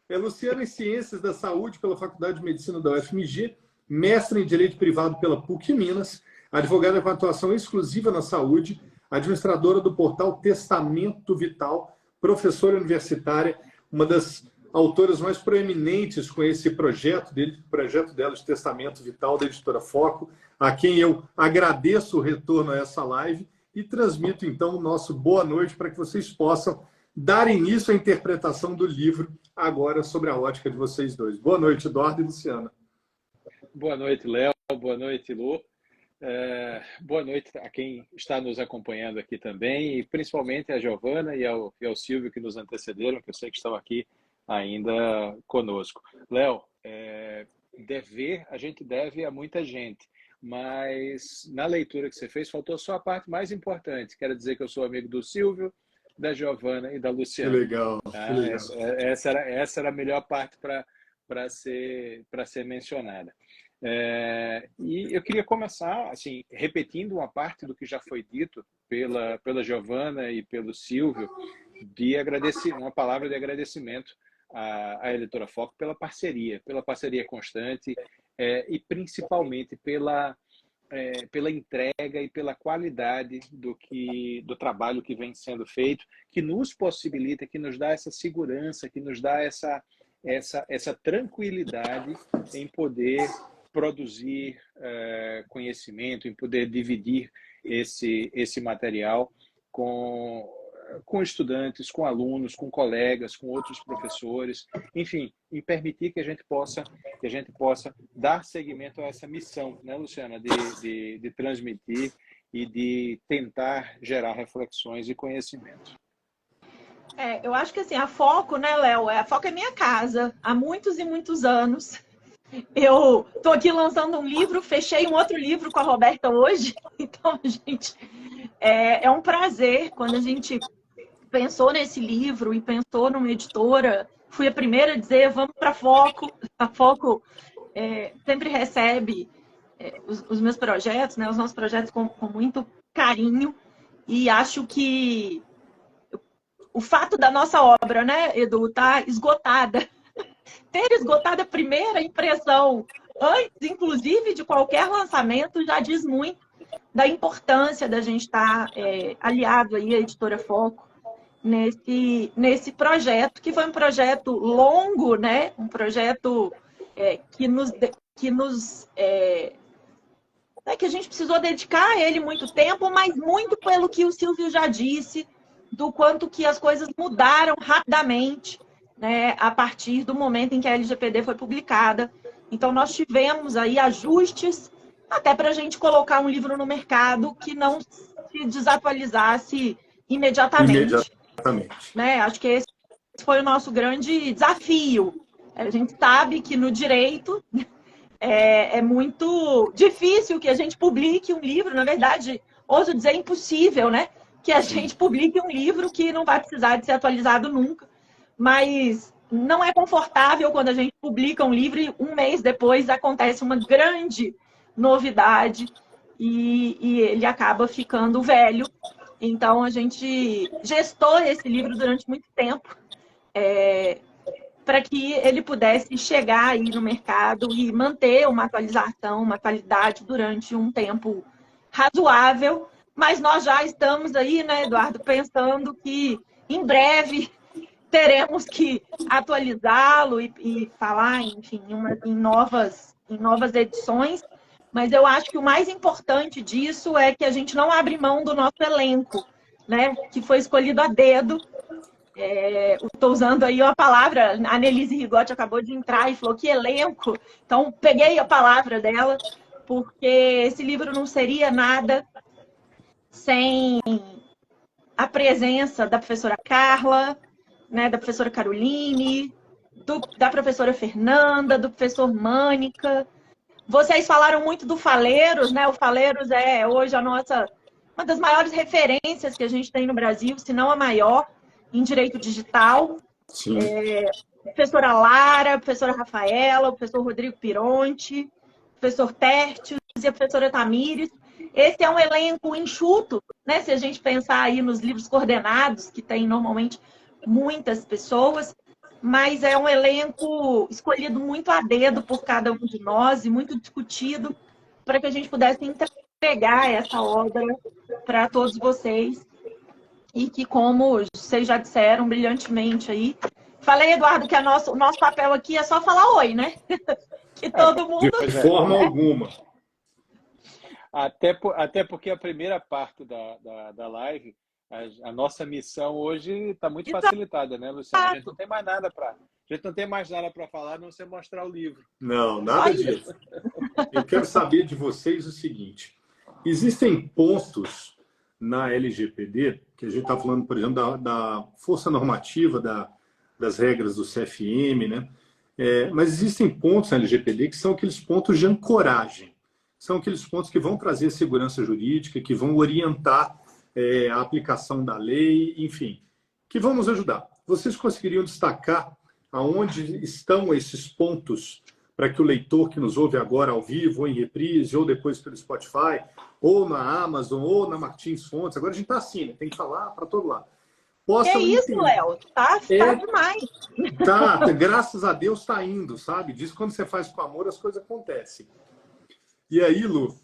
é Luciana em Ciências da Saúde pela Faculdade de Medicina da UFMG, mestre em Direito Privado pela PUC Minas, advogada com atuação exclusiva na saúde, administradora do portal Testamento Vital, professora universitária, uma das autoras mais proeminentes com esse projeto dela de Testamento Vital, da editora Foco, a quem eu agradeço o retorno a essa live e transmito, então, o nosso boa noite para que vocês possam dar início à interpretação do livro agora sobre a ótica de vocês dois. Boa noite, Eduardo e Luciana. Boa noite, Léo. Boa noite, Lu. Boa noite a quem está nos acompanhando aqui também, e principalmente a Giovana e ao Silvio que nos antecederam, que eu sei que estão aqui ainda conosco. Léo, dever a gente deve a muita gente, mas na leitura que você fez faltou só a parte mais importante. Quero dizer que eu sou amigo do Silvio, da Giovana e da Luciana. Que legal. Tá? Que legal. Essa era a melhor parte para ser mencionada. E eu queria começar assim, repetindo uma parte do que já foi dito pela Giovana e pelo Silvio, uma palavra de agradecimento à editora Foco pela parceria constante, e principalmente pela entrega e pela qualidade do trabalho que vem sendo feito, que nos possibilita, que nos dá essa segurança, que nos dá essa tranquilidade em poder produzir conhecimento, em poder dividir esse material com estudantes, com alunos, com colegas, com outros professores, enfim, em permitir que a gente possa dar seguimento a essa missão, né, Luciana, de transmitir e de tentar gerar reflexões e conhecimento. Eu acho que assim, a Foco, né, Léo? A Foco é minha casa há muitos e muitos anos. Eu estou aqui lançando um livro, fechei um outro livro com a Roberta hoje, então, gente, é um prazer quando a gente pensou nesse livro e pensou numa editora. Fui a primeira a dizer, vamos para a Foco. A Foco sempre recebe os meus projetos, né, os nossos projetos com muito carinho, e acho que o fato da nossa obra, né, Edu, tá esgotada, ter esgotado a primeira impressão, antes, inclusive, de qualquer lançamento, já diz muito da importância da gente estar aliado aí à editora Foco nesse projeto, que foi um projeto longo, né? Um projeto que a gente precisou dedicar a ele muito tempo, mas muito pelo que o Silvio já disse, do quanto que as coisas mudaram rapidamente, né, a partir do momento em que a LGPD foi publicada. Então, nós tivemos aí ajustes até para a gente colocar um livro no mercado que não se desatualizasse imediatamente. Né? Acho que esse foi o nosso grande desafio. A gente sabe que no direito é muito difícil que a gente publique um livro, na verdade, ouso dizer impossível, né? Que a gente publique um livro que não vai precisar de ser atualizado nunca. Mas não é confortável quando a gente publica um livro e um mês depois acontece uma grande novidade e ele acaba ficando velho. Então, a gente gestou esse livro durante muito tempo para que ele pudesse chegar aí no mercado e manter uma atualização, uma qualidade durante um tempo razoável. Mas nós já estamos aí, né, Eduardo, pensando que em breve teremos que atualizá-lo e falar, enfim, em novas edições. Mas eu acho que o mais importante disso é que a gente não abre mão do nosso elenco, né? Que foi escolhido a dedo Estou usando aí a palavra, a Annelise Rigotti acabou de entrar e falou que elenco. Então, peguei a palavra dela, porque esse livro não seria nada sem a presença da professora Carla, né, da professora Caroline, da professora Fernanda, do professor Mânica. Vocês falaram muito do Faleiros, né? O Faleiros é hoje uma das maiores referências que a gente tem no Brasil, se não a maior, em direito digital. Sim. Professora Lara, professora Rafaela, o professor Rodrigo Pironti, professor Tertius e a professora Tamires. Esse é um elenco enxuto, né? Se a gente pensar aí nos livros coordenados, que tem normalmente muitas pessoas, mas é um elenco escolhido muito a dedo por cada um de nós e muito discutido para que a gente pudesse entregar essa obra para todos vocês e que, como vocês já disseram brilhantemente aí, falei, Eduardo, que o nosso papel aqui é só falar oi, né? Que todo mundo... De forma alguma. Até porque a primeira parte da live, a nossa missão hoje está muito facilitada, né, Luciana? A gente não tem mais nada para falar, a não ser mostrar o livro. Não, nada disso. Eu quero saber de vocês o seguinte. Existem pontos na LGPD, que a gente está falando, por exemplo, da força normativa, das regras do CFM, né? Mas existem pontos na LGPD que são aqueles pontos de ancoragem. São aqueles pontos que vão trazer segurança jurídica, que vão orientar a aplicação da lei, enfim, que vão nos ajudar. Vocês conseguiriam destacar aonde estão esses pontos para que o leitor que nos ouve agora ao vivo, ou em reprise, ou depois pelo Spotify, ou na Amazon, ou na Martins Fontes, agora a gente está assim, né? Tem que falar para todo lado. É isso, Léo, tá demais. Tá, graças a Deus está indo, sabe? Diz que quando você faz com amor, as coisas acontecem. E aí, Lu,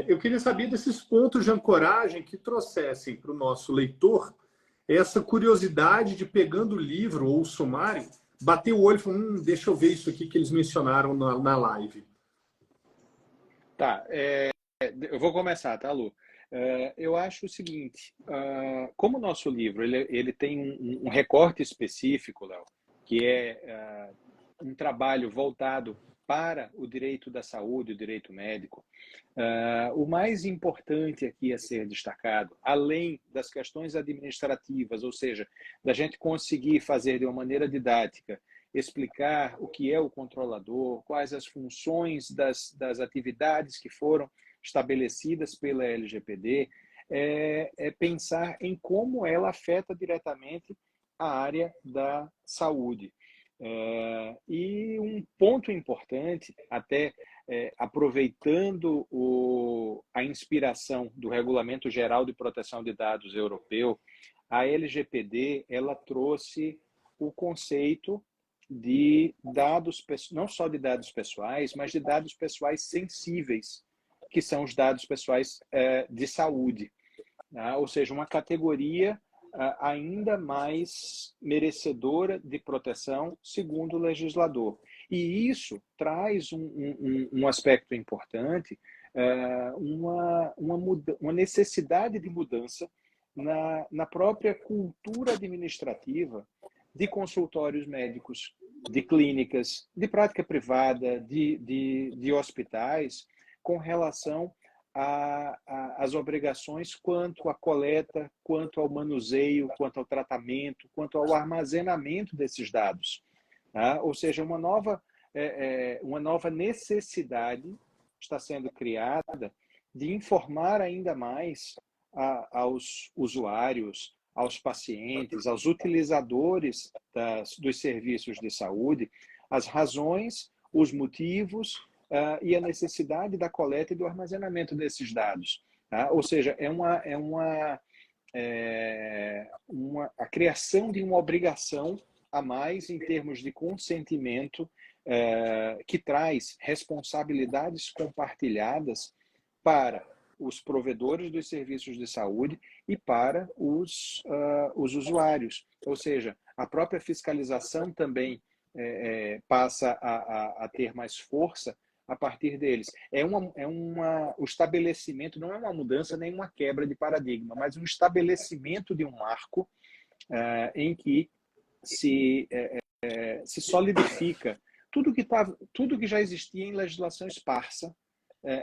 eu queria saber desses pontos de ancoragem que trouxessem para o nosso leitor essa curiosidade de, pegando o livro ou o sumário, bater o olho e falar, deixa eu ver isso aqui que eles mencionaram na live. Tá, eu vou começar, tá, Lu? Eu acho o seguinte, como o nosso livro ele tem um recorte específico, Léo, que é um trabalho voltado para o direito da saúde, o direito médico, o mais importante aqui a ser destacado, além das questões administrativas, ou seja, da gente conseguir fazer de uma maneira didática, explicar o que é o controlador, quais as funções das atividades que foram estabelecidas pela LGPD, é pensar em como ela afeta diretamente a área da saúde. E um ponto importante, até aproveitando a inspiração do Regulamento Geral de Proteção de Dados Europeu, a LGPD ela trouxe o conceito de dados, não só de dados pessoais, mas de dados pessoais sensíveis, que são os dados pessoais de saúde, né? Ou seja, uma categoria ainda mais merecedora de proteção, segundo o legislador. E isso traz um aspecto importante, uma necessidade de mudança na própria cultura administrativa de consultórios médicos, de clínicas, de prática privada, de hospitais, com relação às obrigações quanto à coleta, quanto ao manuseio, quanto ao tratamento, quanto ao armazenamento desses dados. Tá? Ou seja, uma nova necessidade está sendo criada de informar ainda mais aos usuários, aos pacientes, aos utilizadores dos serviços de saúde, as razões, os motivos e a necessidade da coleta e do armazenamento desses dados. Tá? Ou seja, a criação de uma obrigação a mais em termos de consentimento que traz responsabilidades compartilhadas para os provedores dos serviços de saúde e para os usuários. Ou seja, a própria fiscalização também passa a ter mais força a partir deles. O estabelecimento não é uma mudança nem uma quebra de paradigma, mas um estabelecimento de um marco em que se solidifica tudo que já existia em legislação esparsa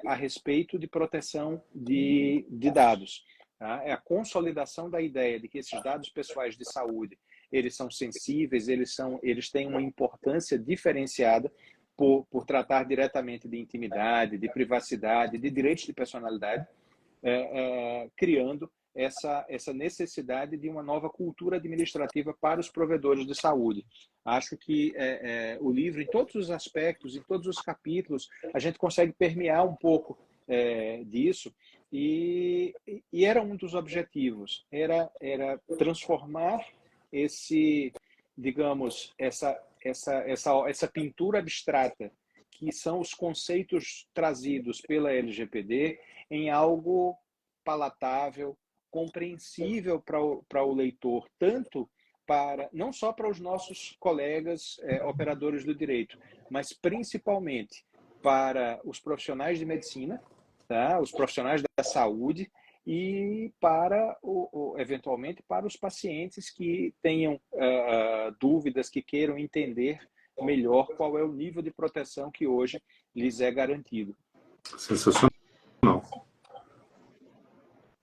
a respeito de proteção de dados. Tá? É a consolidação da ideia de que esses dados pessoais de saúde, eles são sensíveis, eles têm uma importância diferenciada por tratar diretamente de intimidade, de privacidade, de direitos de personalidade, criando essa necessidade de uma nova cultura administrativa para os provedores de saúde. Acho que o livro, em todos os aspectos, em todos os capítulos, a gente consegue permear um pouco disso, e era um dos objetivos, era transformar essa pintura abstrata, que são os conceitos trazidos pela LGPD, em algo palatável, compreensível para o leitor, não só para os nossos colegas operadores do direito, mas principalmente para os profissionais de medicina, tá? Os profissionais da saúde, e eventualmente para os pacientes que tenham dúvidas, que queiram entender melhor qual é o nível de proteção que hoje lhes é garantido. Sensacional.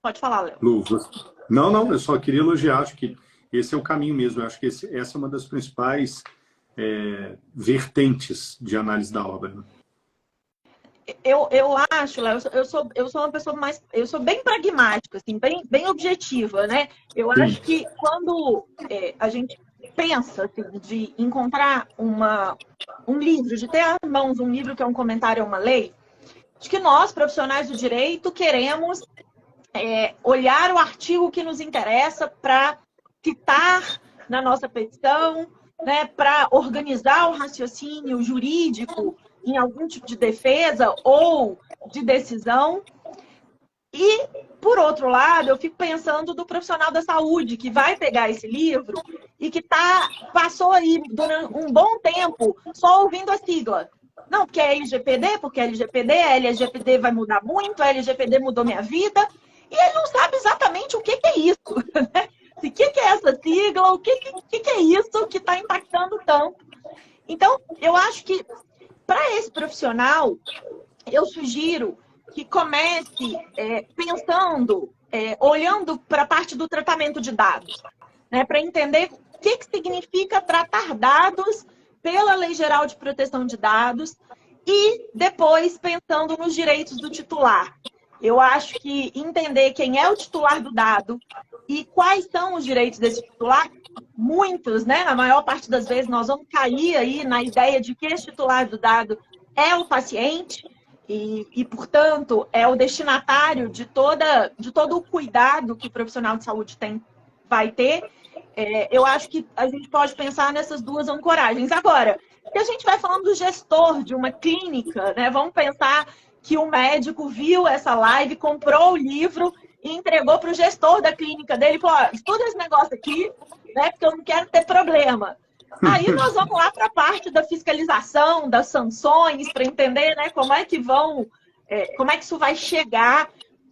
Pode falar, Léo. Lu, não, eu só queria elogiar, acho que esse é o caminho mesmo, eu acho que essa é uma das principais vertentes de análise da obra. Né? Eu acho, Léo, eu sou uma pessoa eu sou bem pragmática, assim, bem objetiva, né? Eu acho que quando a gente pensa assim, de encontrar um livro, de ter às mãos um livro que é um comentário a uma lei, acho que nós, profissionais do direito, queremos olhar o artigo que nos interessa para citar na nossa petição, né, para organizar o raciocínio jurídico em algum tipo de defesa ou de decisão. E, por outro lado, eu fico pensando do profissional da saúde que vai pegar esse livro e que passou aí durante um bom tempo só ouvindo a sigla. Não, porque é LGPD, porque é LGPD, a LGPD vai mudar muito, a LGPD mudou minha vida, e ele não sabe exatamente o que é isso. Né? O que é essa sigla, o que é isso que está impactando tanto. Então, eu acho que, para esse profissional, eu sugiro que comece pensando, olhando para a parte do tratamento de dados, né, para entender o que significa tratar dados pela Lei Geral de Proteção de Dados e depois pensando nos direitos do titular. Eu acho que entender quem é o titular do dado e quais são os direitos desse titular, muitos, né? Na maior parte das vezes nós vamos cair aí na ideia de que esse titular do dado é o paciente e portanto, é o destinatário de todo o cuidado que o profissional de saúde vai ter. Eu acho que a gente pode pensar nessas duas ancoragens. Agora, se a gente vai falando do gestor de uma clínica, né? Vamos pensar que o médico viu essa live, comprou o livro e entregou para o gestor da clínica dele e falou, estuda esse negócio aqui, né? Porque eu não quero ter problema. Aí nós vamos lá para a parte da fiscalização, das sanções, para entender, né, como é que isso vai chegar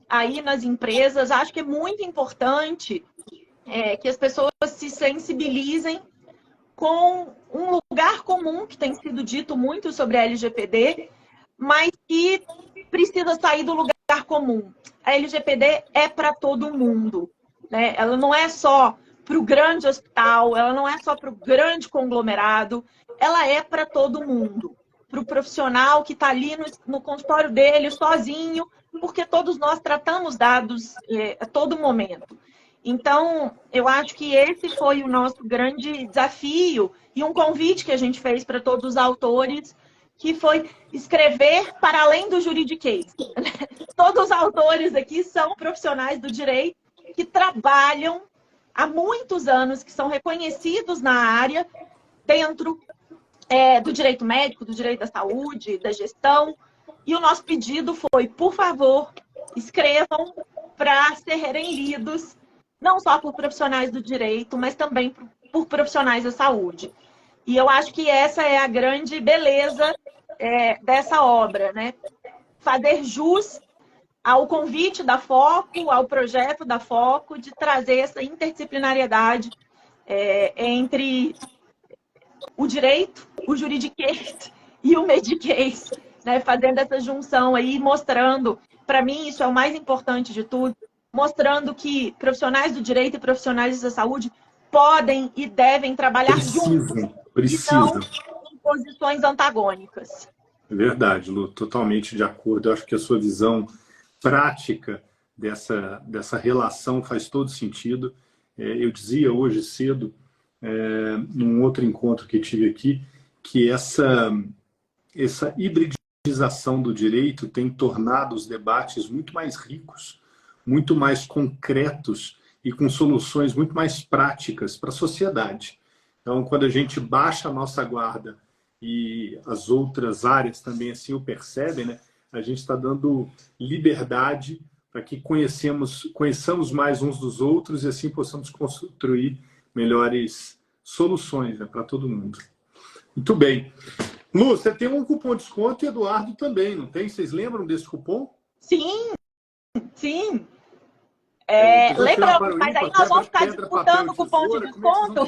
aí nas empresas. Acho que é muito importante que as pessoas se sensibilizem com um lugar comum que tem sido dito muito sobre a LGPD, mas que precisa sair do lugar comum. A LGPD é para todo mundo, né? Ela não é só para o grande hospital, ela não é só para o grande conglomerado, ela é para todo mundo. Para o profissional que está ali no consultório dele, sozinho, porque todos nós tratamos dados a todo momento. Então, eu acho que esse foi o nosso grande desafio e um convite que a gente fez para todos os autores, que foi escrever para além do juridiquês. Todos os autores aqui são profissionais do direito que trabalham há muitos anos, que são reconhecidos na área, dentro do direito médico, do direito da saúde, da gestão. E o nosso pedido foi, por favor, escrevam para serem lidos, não só por profissionais do direito, mas também por profissionais da saúde. E eu acho que essa é a grande beleza dessa obra, né? Fazer jus ao convite da Foco, ao projeto da Foco, de trazer essa interdisciplinariedade entre o direito, o juridiquês e o mediquês, né? Fazendo essa junção aí, mostrando, para mim isso é o mais importante de tudo, mostrando que profissionais do direito e profissionais da saúde podem e devem trabalhar juntos, e não em posições antagônicas. É verdade, Lu, totalmente de acordo. Eu acho que a sua visão prática dessa relação faz todo sentido. Eu dizia hoje cedo, num outro encontro que tive aqui, que essa hibridização do direito tem tornado os debates muito mais ricos, muito mais concretos e com soluções muito mais práticas para a sociedade. Então, quando a gente baixa a nossa guarda e as outras áreas também assim o percebem, né? A gente está dando liberdade para que conheçamos mais uns dos outros e assim possamos construir melhores soluções, né, para todo mundo. Muito bem. Lu, você tem um cupom de desconto e Eduardo também, não tem? Vocês lembram desse cupom? Sim, sim. Lembramos, mas aí nós vamos ficar disputando o cupom de desconto.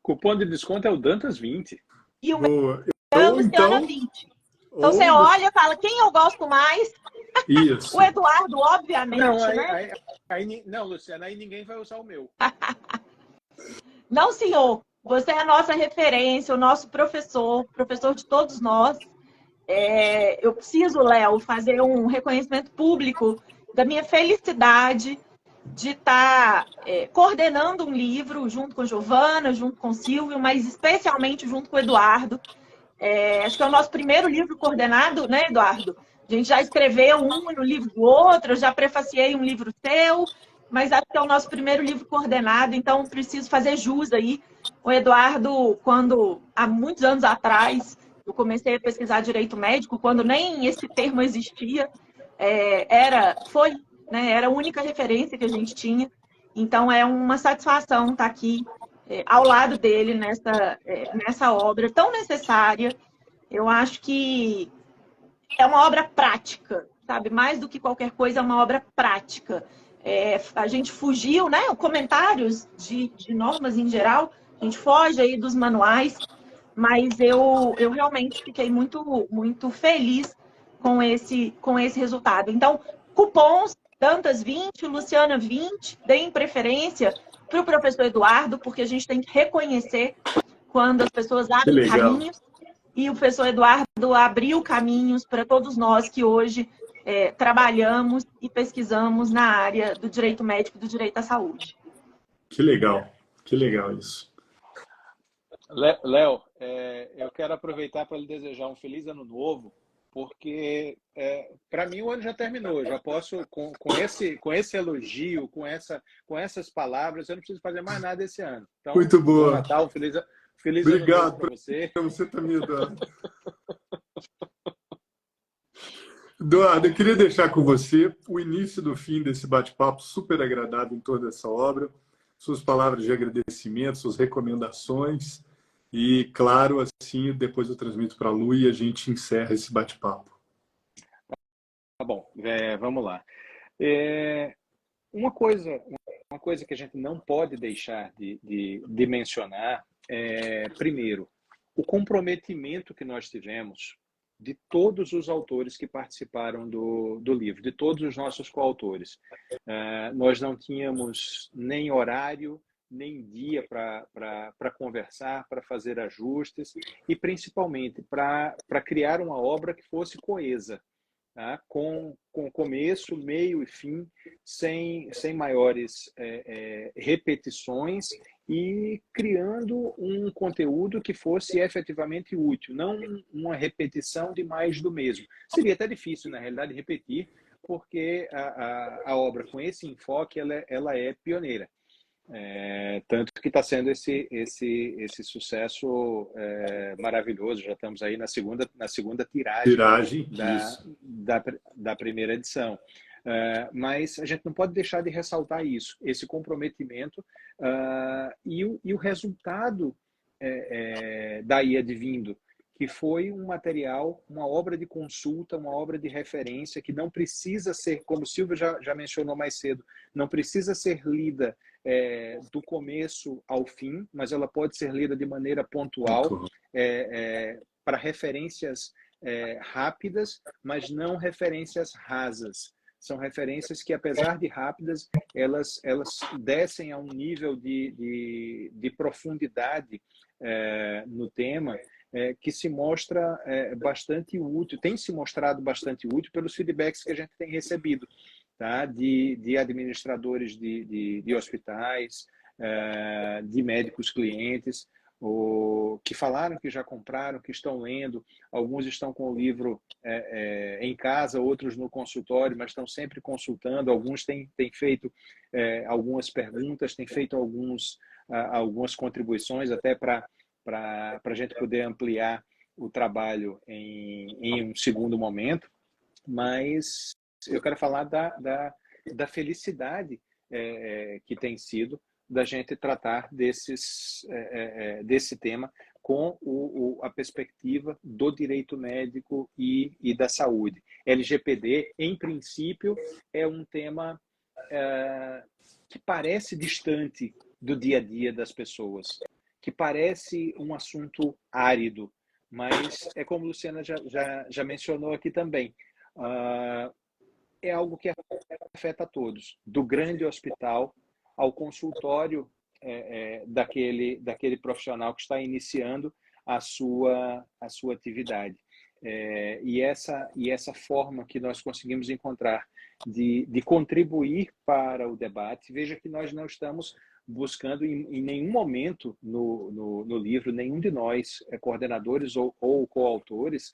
Cupom de desconto é o Dantas 20. E o meu é o Luciana 20. Então você olha e fala, quem eu gosto mais? Isso. O Eduardo, obviamente, não, né? Não, Luciana, aí ninguém vai usar o meu. Não, senhor. Você é a nossa referência, o nosso professor de todos nós. Eu preciso, Léo, fazer um reconhecimento público da minha felicidade de estar coordenando um livro junto com Giovana, junto com Silvio, mas especialmente junto com o Eduardo. Acho que é o nosso primeiro livro coordenado, né, Eduardo? A gente já escreveu um no livro do outro, eu já prefaciei um livro teu, mas acho que é o nosso primeiro livro coordenado, então preciso fazer jus aí. O Eduardo, quando há muitos anos atrás, eu comecei a pesquisar direito médico, quando nem esse termo existia, era a única referência que a gente tinha. Então é uma satisfação estar aqui ao lado dele nessa obra tão necessária. Eu acho que é uma obra prática, sabe? Mais do que qualquer coisa, é uma obra prática. A gente fugiu, né? Comentários de normas em geral, a gente foge aí dos manuais, mas eu realmente fiquei muito, muito feliz com esse resultado. Então, cupons, Dantas 20, Luciana 20, deem preferência para o professor Eduardo, porque a gente tem que reconhecer quando as pessoas abrem caminhos, e o professor Eduardo abriu caminhos para todos nós que hoje trabalhamos e pesquisamos na área do direito médico e do direito à saúde. Que legal isso. Léo, eu quero aproveitar para lhe desejar um feliz ano novo, porque para mim o ano já terminou. Eu já posso, com esse elogio, com essas palavras, eu não preciso fazer mais nada esse ano. Então, muito boa. Bom Natal, feliz Obrigado ano novo para você. Para você também, Eduardo. Eduardo, eu queria deixar com você o início do fim desse bate-papo super agradável em toda essa obra, suas palavras de agradecimento, suas recomendações e, claro, assim, depois eu transmito para a Lu e a gente encerra esse bate-papo. Tá bom, vamos lá. Uma coisa que a gente não pode deixar de mencionar é, primeiro, o comprometimento que nós tivemos de todos os autores que participaram do livro, de todos os nossos coautores. Nós não tínhamos nem horário, nem dia para conversar, para fazer ajustes e, principalmente, para criar uma obra que fosse coesa, tá? Com começo, meio e fim, sem maiores repetições e criando um conteúdo que fosse efetivamente útil, não uma repetição de mais do mesmo. Seria até difícil, na realidade, repetir, porque a obra com esse enfoque ela é pioneira. Tanto que está sendo esse sucesso maravilhoso. Já estamos aí na segunda tiragem da primeira edição. Mas a gente não pode deixar de ressaltar isso, esse comprometimento e o resultado daí advindo, que foi um material, uma obra de consulta, uma obra de referência, que não precisa ser, como o Silvio já mencionou mais cedo, não precisa ser lida do começo ao fim, mas ela pode ser lida de maneira pontual, para referências rápidas, mas não referências rasas. São referências que, apesar de rápidas, elas descem a um nível de profundidade no tema, que se mostra bastante útil, tem se mostrado bastante útil pelos feedbacks que a gente tem recebido, tá? De administradores de hospitais, de médicos clientes, que falaram que já compraram, que estão lendo. Alguns estão com o livro em casa, outros no consultório, mas estão sempre consultando. Alguns têm feito algumas perguntas, têm feito algumas contribuições até para a gente poder ampliar o trabalho em um segundo momento. Mas eu quero falar da felicidade que tem sido da gente tratar desse tema com a perspectiva do direito médico e da saúde. LGPD, em princípio, é um tema que parece distante do dia a dia das pessoas, que parece um assunto árido, mas é como a Luciana já mencionou aqui também, é algo que afeta a todos, do grande hospital ao consultório daquele profissional que está iniciando a sua atividade. E essa forma que nós conseguimos encontrar de contribuir para o debate, veja que nós não estamos buscando em nenhum momento no livro, nenhum de nós, coordenadores ou coautores,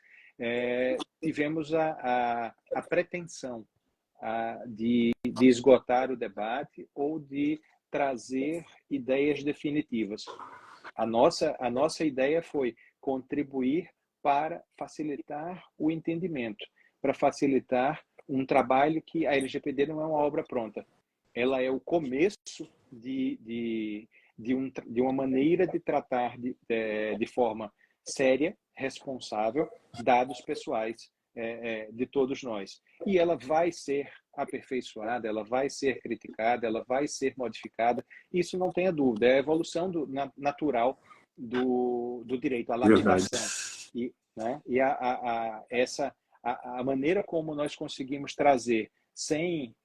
tivemos a pretensão de esgotar o debate ou de trazer ideias definitivas. A nossa ideia foi contribuir para facilitar o entendimento, para facilitar um trabalho que a LGPD não é uma obra pronta. Ela é o começo de uma maneira de tratar de forma séria, responsável, dados pessoais de todos nós. E ela vai ser aperfeiçoada, ela vai ser criticada, ela vai ser modificada. Isso não tenha dúvida. É a evolução natural do direito, a lapidação. E a maneira como nós conseguimos trazer, sem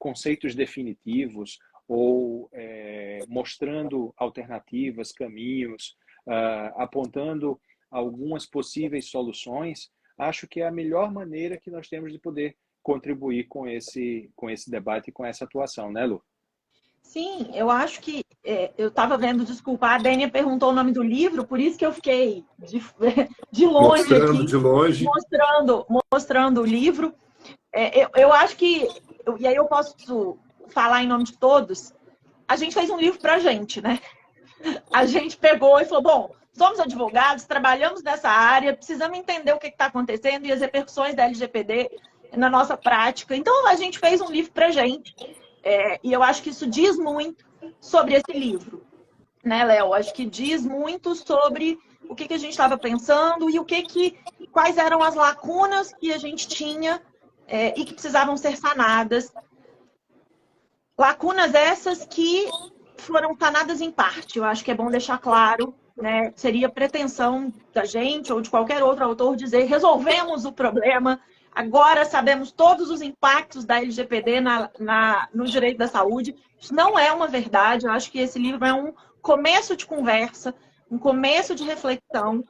conceitos definitivos ou mostrando alternativas, caminhos, apontando algumas possíveis soluções, acho que é a melhor maneira que nós temos de poder contribuir com esse debate e com essa atuação, né, Lu? Sim, eu acho que eu estava vendo, desculpa, a Dênia perguntou o nome do livro, por isso que eu fiquei de longe mostrando aqui, de longe, mostrando o livro. Eu acho que, e aí eu posso falar em nome de todos, a gente fez um livro para a gente, né? A gente pegou e falou, bom, somos advogados, trabalhamos nessa área, precisamos entender o que está acontecendo e as repercussões da LGPD na nossa prática. Então, a gente fez um livro para a gente. E eu acho que isso diz muito sobre esse livro, né, Léo? Acho que diz muito sobre o que a gente estava pensando e quais eram as lacunas que a gente tinha e que precisavam ser sanadas. Lacunas essas que foram sanadas em parte. Eu acho que é bom deixar claro, né? Seria pretensão da gente ou de qualquer outro autor dizer resolvemos o problema, agora sabemos todos os impactos da LGPD no direito da saúde. Isso não é uma verdade. Eu acho que esse livro é um começo de conversa, um começo de reflexão,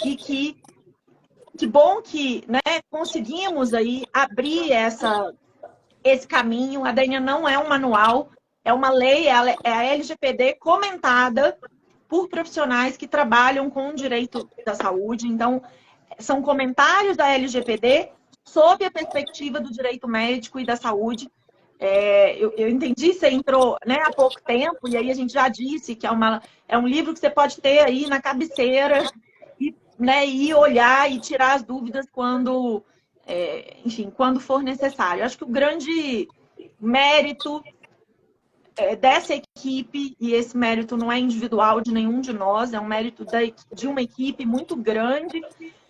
e que bom que, né, conseguimos aí abrir esse caminho. A Dênia não é um manual, é uma lei, é a LGPD comentada por profissionais que trabalham com o direito da saúde. Então, são comentários da LGPD sob a perspectiva do direito médico e da saúde. Eu entendi, você entrou, né, há pouco tempo, e aí a gente já disse que é um livro que você pode ter aí na cabeceira e, né, ir olhar e tirar as dúvidas quando for necessário. Eu acho que o grande mérito dessa equipe, e esse mérito não é individual de nenhum de nós, é um mérito de uma equipe muito grande,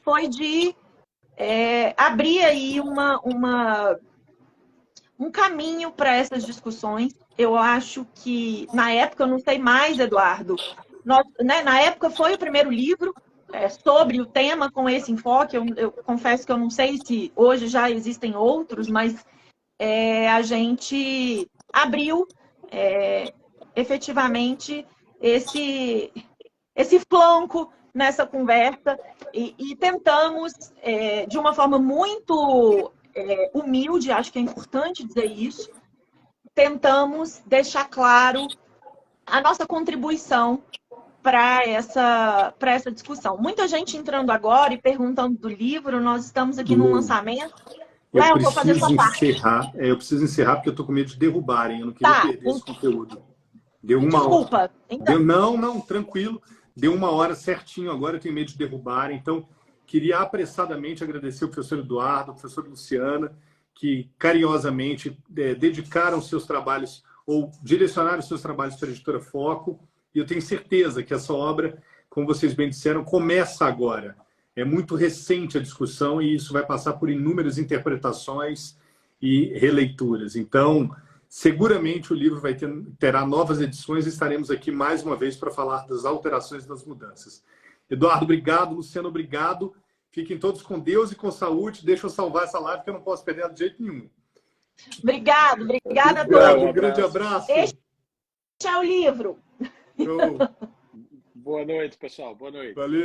foi de abrir aí um caminho para essas discussões. Eu acho que, na época, eu não sei mais, Eduardo, na época foi o primeiro livro sobre o tema com esse enfoque. Eu confesso que eu não sei se hoje já existem outros, mas a gente abriu efetivamente esse flanco nessa conversa e tentamos, de uma forma muito humilde, acho que é importante dizer isso, tentamos deixar claro a nossa contribuição para essa discussão. Muita gente entrando agora e perguntando do livro, nós estamos aqui no lançamento. Eu vou fazer sua parte. Eu preciso encerrar porque eu estou com medo de derrubarem, eu não queria perder esse conteúdo. Deu uma Desculpa. hora. Então... Não, tranquilo. Deu 1 hora certinho agora, eu tenho medo de derrubarem. Então, queria apressadamente agradecer o professor Eduardo, a professora Luciana, que carinhosamente dedicaram seus trabalhos ou direcionaram seus trabalhos para a Editora Foco. E eu tenho certeza que essa obra, como vocês bem disseram, começa agora. É muito recente a discussão e isso vai passar por inúmeras interpretações e releituras. Então, seguramente o livro terá novas edições e estaremos aqui mais uma vez para falar das alterações e das mudanças. Eduardo, obrigado. Luciano, obrigado. Fiquem todos com Deus e com saúde. Deixa eu salvar essa live que eu não posso perder ela de jeito nenhum. Obrigada a todos. Um grande abraço. Este é o livro. Show. Boa noite, pessoal. Boa noite. Valeu.